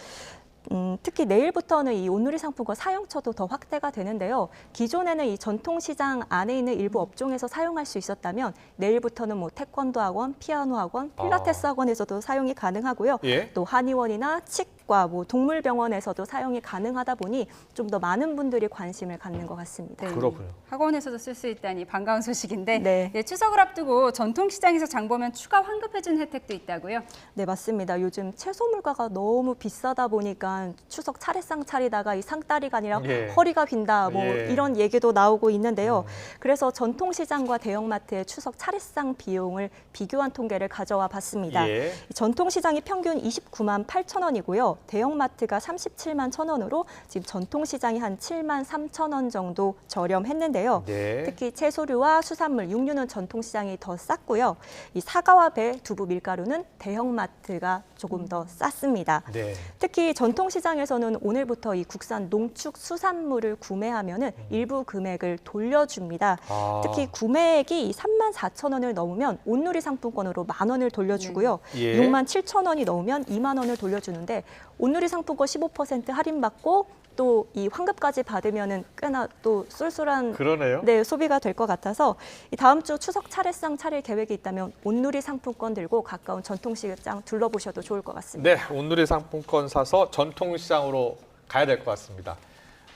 특히 내일부터는 이 온누리 상품권 사용처도 더 확대가 되는데요. 기존에는 이 전통시장 안에 있는 일부 업종에서 사용할 수 있었다면 내일부터는 태권도 학원, 피아노 학원, 필라테스 학원에서도 사용이 가능하고요. 예. 또 한의원이나 치과, 동물병원에서도 사용이 가능하다 보니 좀 더 많은 분들이 관심을 갖는 것 같습니다. 그렇군요. 학원에서도 쓸 수 있다니 반가운 소식인데 네. 추석을 앞두고 전통시장에서 장 보면 추가 환급해준 혜택도 있다고요? 네, 맞습니다. 요즘 채소 물가가 너무 비싸다 보니까 추석 차례상 차리다가 이 상다리가 아니라 예. 허리가 빈다 예. 이런 얘기도 나오고 있는데요. 그래서 전통시장과 대형마트의 추석 차례상 비용을 비교한 통계를 가져와 봤습니다. 예. 전통시장이 평균 29만 8천 원이고요. 대형마트가 37만 1천 원으로 지금 전통시장이 한 7만 3천 원 정도 저렴했는데요. 네. 특히 채소류와 수산물, 육류는 전통시장이 더 쌌고요. 이 사과와 배, 두부, 밀가루는 대형마트가 조금 더 쌌습니다. 네. 특히 전통시장에서는 오늘부터 이 국산 농축 수산물을 구매하면은 일부 금액을 돌려줍니다. 아. 특히 구매액이 3만 4천 원을 넘으면 온누리 상품권으로 만 원을 돌려주고요. 예. 6만 7천 원이 넘으면 2만 원을 돌려주는데 온누리 상품권 15% 할인받고 또 이 환급까지 받으면은 꽤나 또 쏠쏠한 그러네요. 네, 소비가 될 것 같아서 이 다음 주 추석 차례상 차릴 계획이 있다면 온누리 상품권 들고 가까운 전통시장 둘러보셔도 좋을 것 같습니다. 네, 온누리 상품권 사서 전통시장으로 가야 될 것 같습니다.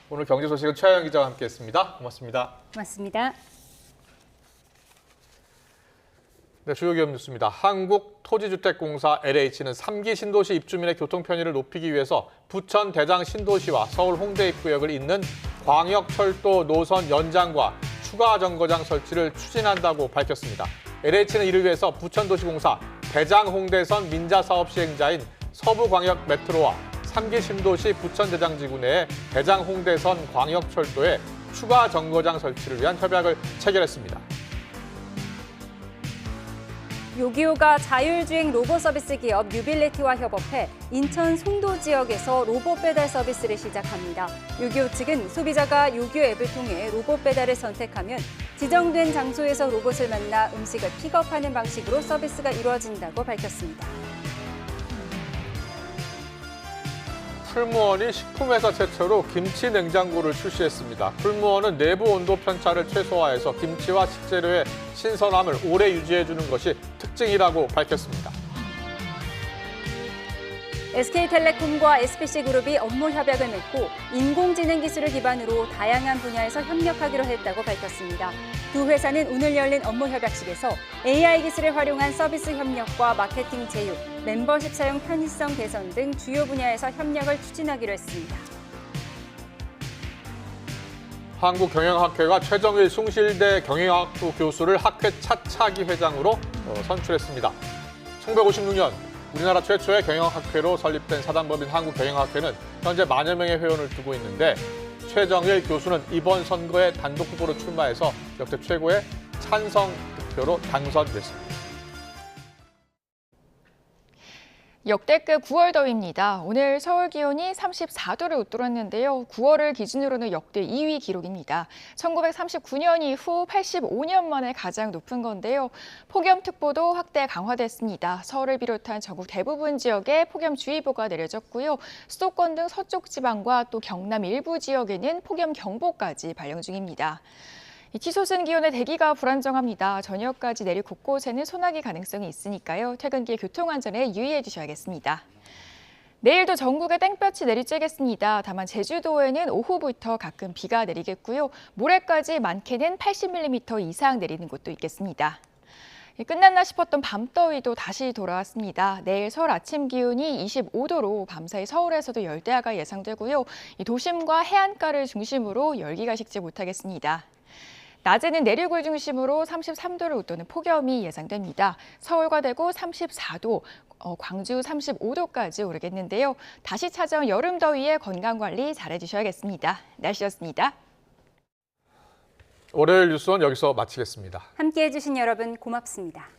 오늘 경제 소식은 최하영 기자와 함께했습니다. 고맙습니다. 고맙습니다. 네, 주요 기업 뉴스입니다. 한국토지주택공사 LH는 3기 신도시 입주민의 교통 편의를 높이기 위해서 부천 대장 신도시와 서울 홍대 입구역을 잇는 광역철도 노선 연장과 추가 정거장 설치를 추진한다고 밝혔습니다. LH는 이를 위해서 부천도시공사 대장 홍대선 민자사업 시행자인 서부광역 메트로와 3기 신도시 부천대장지구 내의 대장 홍대선 광역철도에 추가 정거장 설치를 위한 협약을 체결했습니다. 요기요가 자율주행 로봇 서비스 기업 유빌리티와 협업해 인천 송도 지역에서 로봇 배달 서비스를 시작합니다. 요기요 측은 소비자가 요기요 앱을 통해 로봇 배달을 선택하면 지정된 장소에서 로봇을 만나 음식을 픽업하는 방식으로 서비스가 이루어진다고 밝혔습니다. 풀무원이 식품회사 최초로 김치 냉장고를 출시했습니다. 풀무원은 내부 온도 편차를 최소화해서 김치와 식재료의 신선함을 오래 유지해주는 것이 특징이라고 밝혔습니다. SK텔레콤과 SPC그룹이 업무 협약을 맺고 인공지능 기술을 기반으로 다양한 분야에서 협력하기로 했다고 밝혔습니다. 두 회사는 오늘 열린 업무 협약식에서 AI 기술을 활용한 서비스 협력과 마케팅 제휴, 멤버십 사용 편의성 개선 등 주요 분야에서 협력을 추진하기로 했습니다. 한국경영학회가 최정일 숭실대 경영학부 교수를 학회 차차기 회장으로 선출했습니다. 1956년 우리나라 최초의 경영학회로 설립된 사단법인 한국경영학회는 현재 만여 명의 회원을 두고 있는데 최정일 교수는 이번 선거에 단독 후보로 출마해서 역대 최고의 찬성 득표로 당선됐습니다. 역대급 9월 더위입니다. 오늘 서울 기온이 34도를 웃돌았는데요. 9월을 기준으로는 역대 2위 기록입니다. 1939년 이후 85년 만에 가장 높은 건데요. 폭염특보도 확대 강화됐습니다. 서울을 비롯한 전국 대부분 지역에 폭염주의보가 내려졌고요. 수도권 등 서쪽 지방과 또 경남 일부 지역에는 폭염경보까지 발령 중입니다. 치솟은 기온에 대기가 불안정합니다. 저녁까지 내륙 곳곳에는 소나기 가능성이 있으니까요. 퇴근길 교통안전에 유의해 주셔야겠습니다. 내일도 전국에 땡볕이 내리쬐겠습니다. 다만 제주도에는 오후부터 가끔 비가 내리겠고요. 모레까지 많게는 80mm 이상 내리는 곳도 있겠습니다. 끝났나 싶었던 밤더위도 다시 돌아왔습니다. 내일 서울 아침 기온이 25도로 밤사이 서울에서도 열대야가 예상되고요. 도심과 해안가를 중심으로 열기가 식지 못하겠습니다. 낮에는 내륙을 중심으로 33도를 웃도는 폭염이 예상됩니다. 서울과 대구 34도, 광주 35도까지 오르겠는데요. 다시 찾아온 여름 더위에 건강관리 잘해주셔야겠습니다. 날씨였습니다. 월요일 뉴스원 여기서 마치겠습니다. 함께해 주신 여러분 고맙습니다.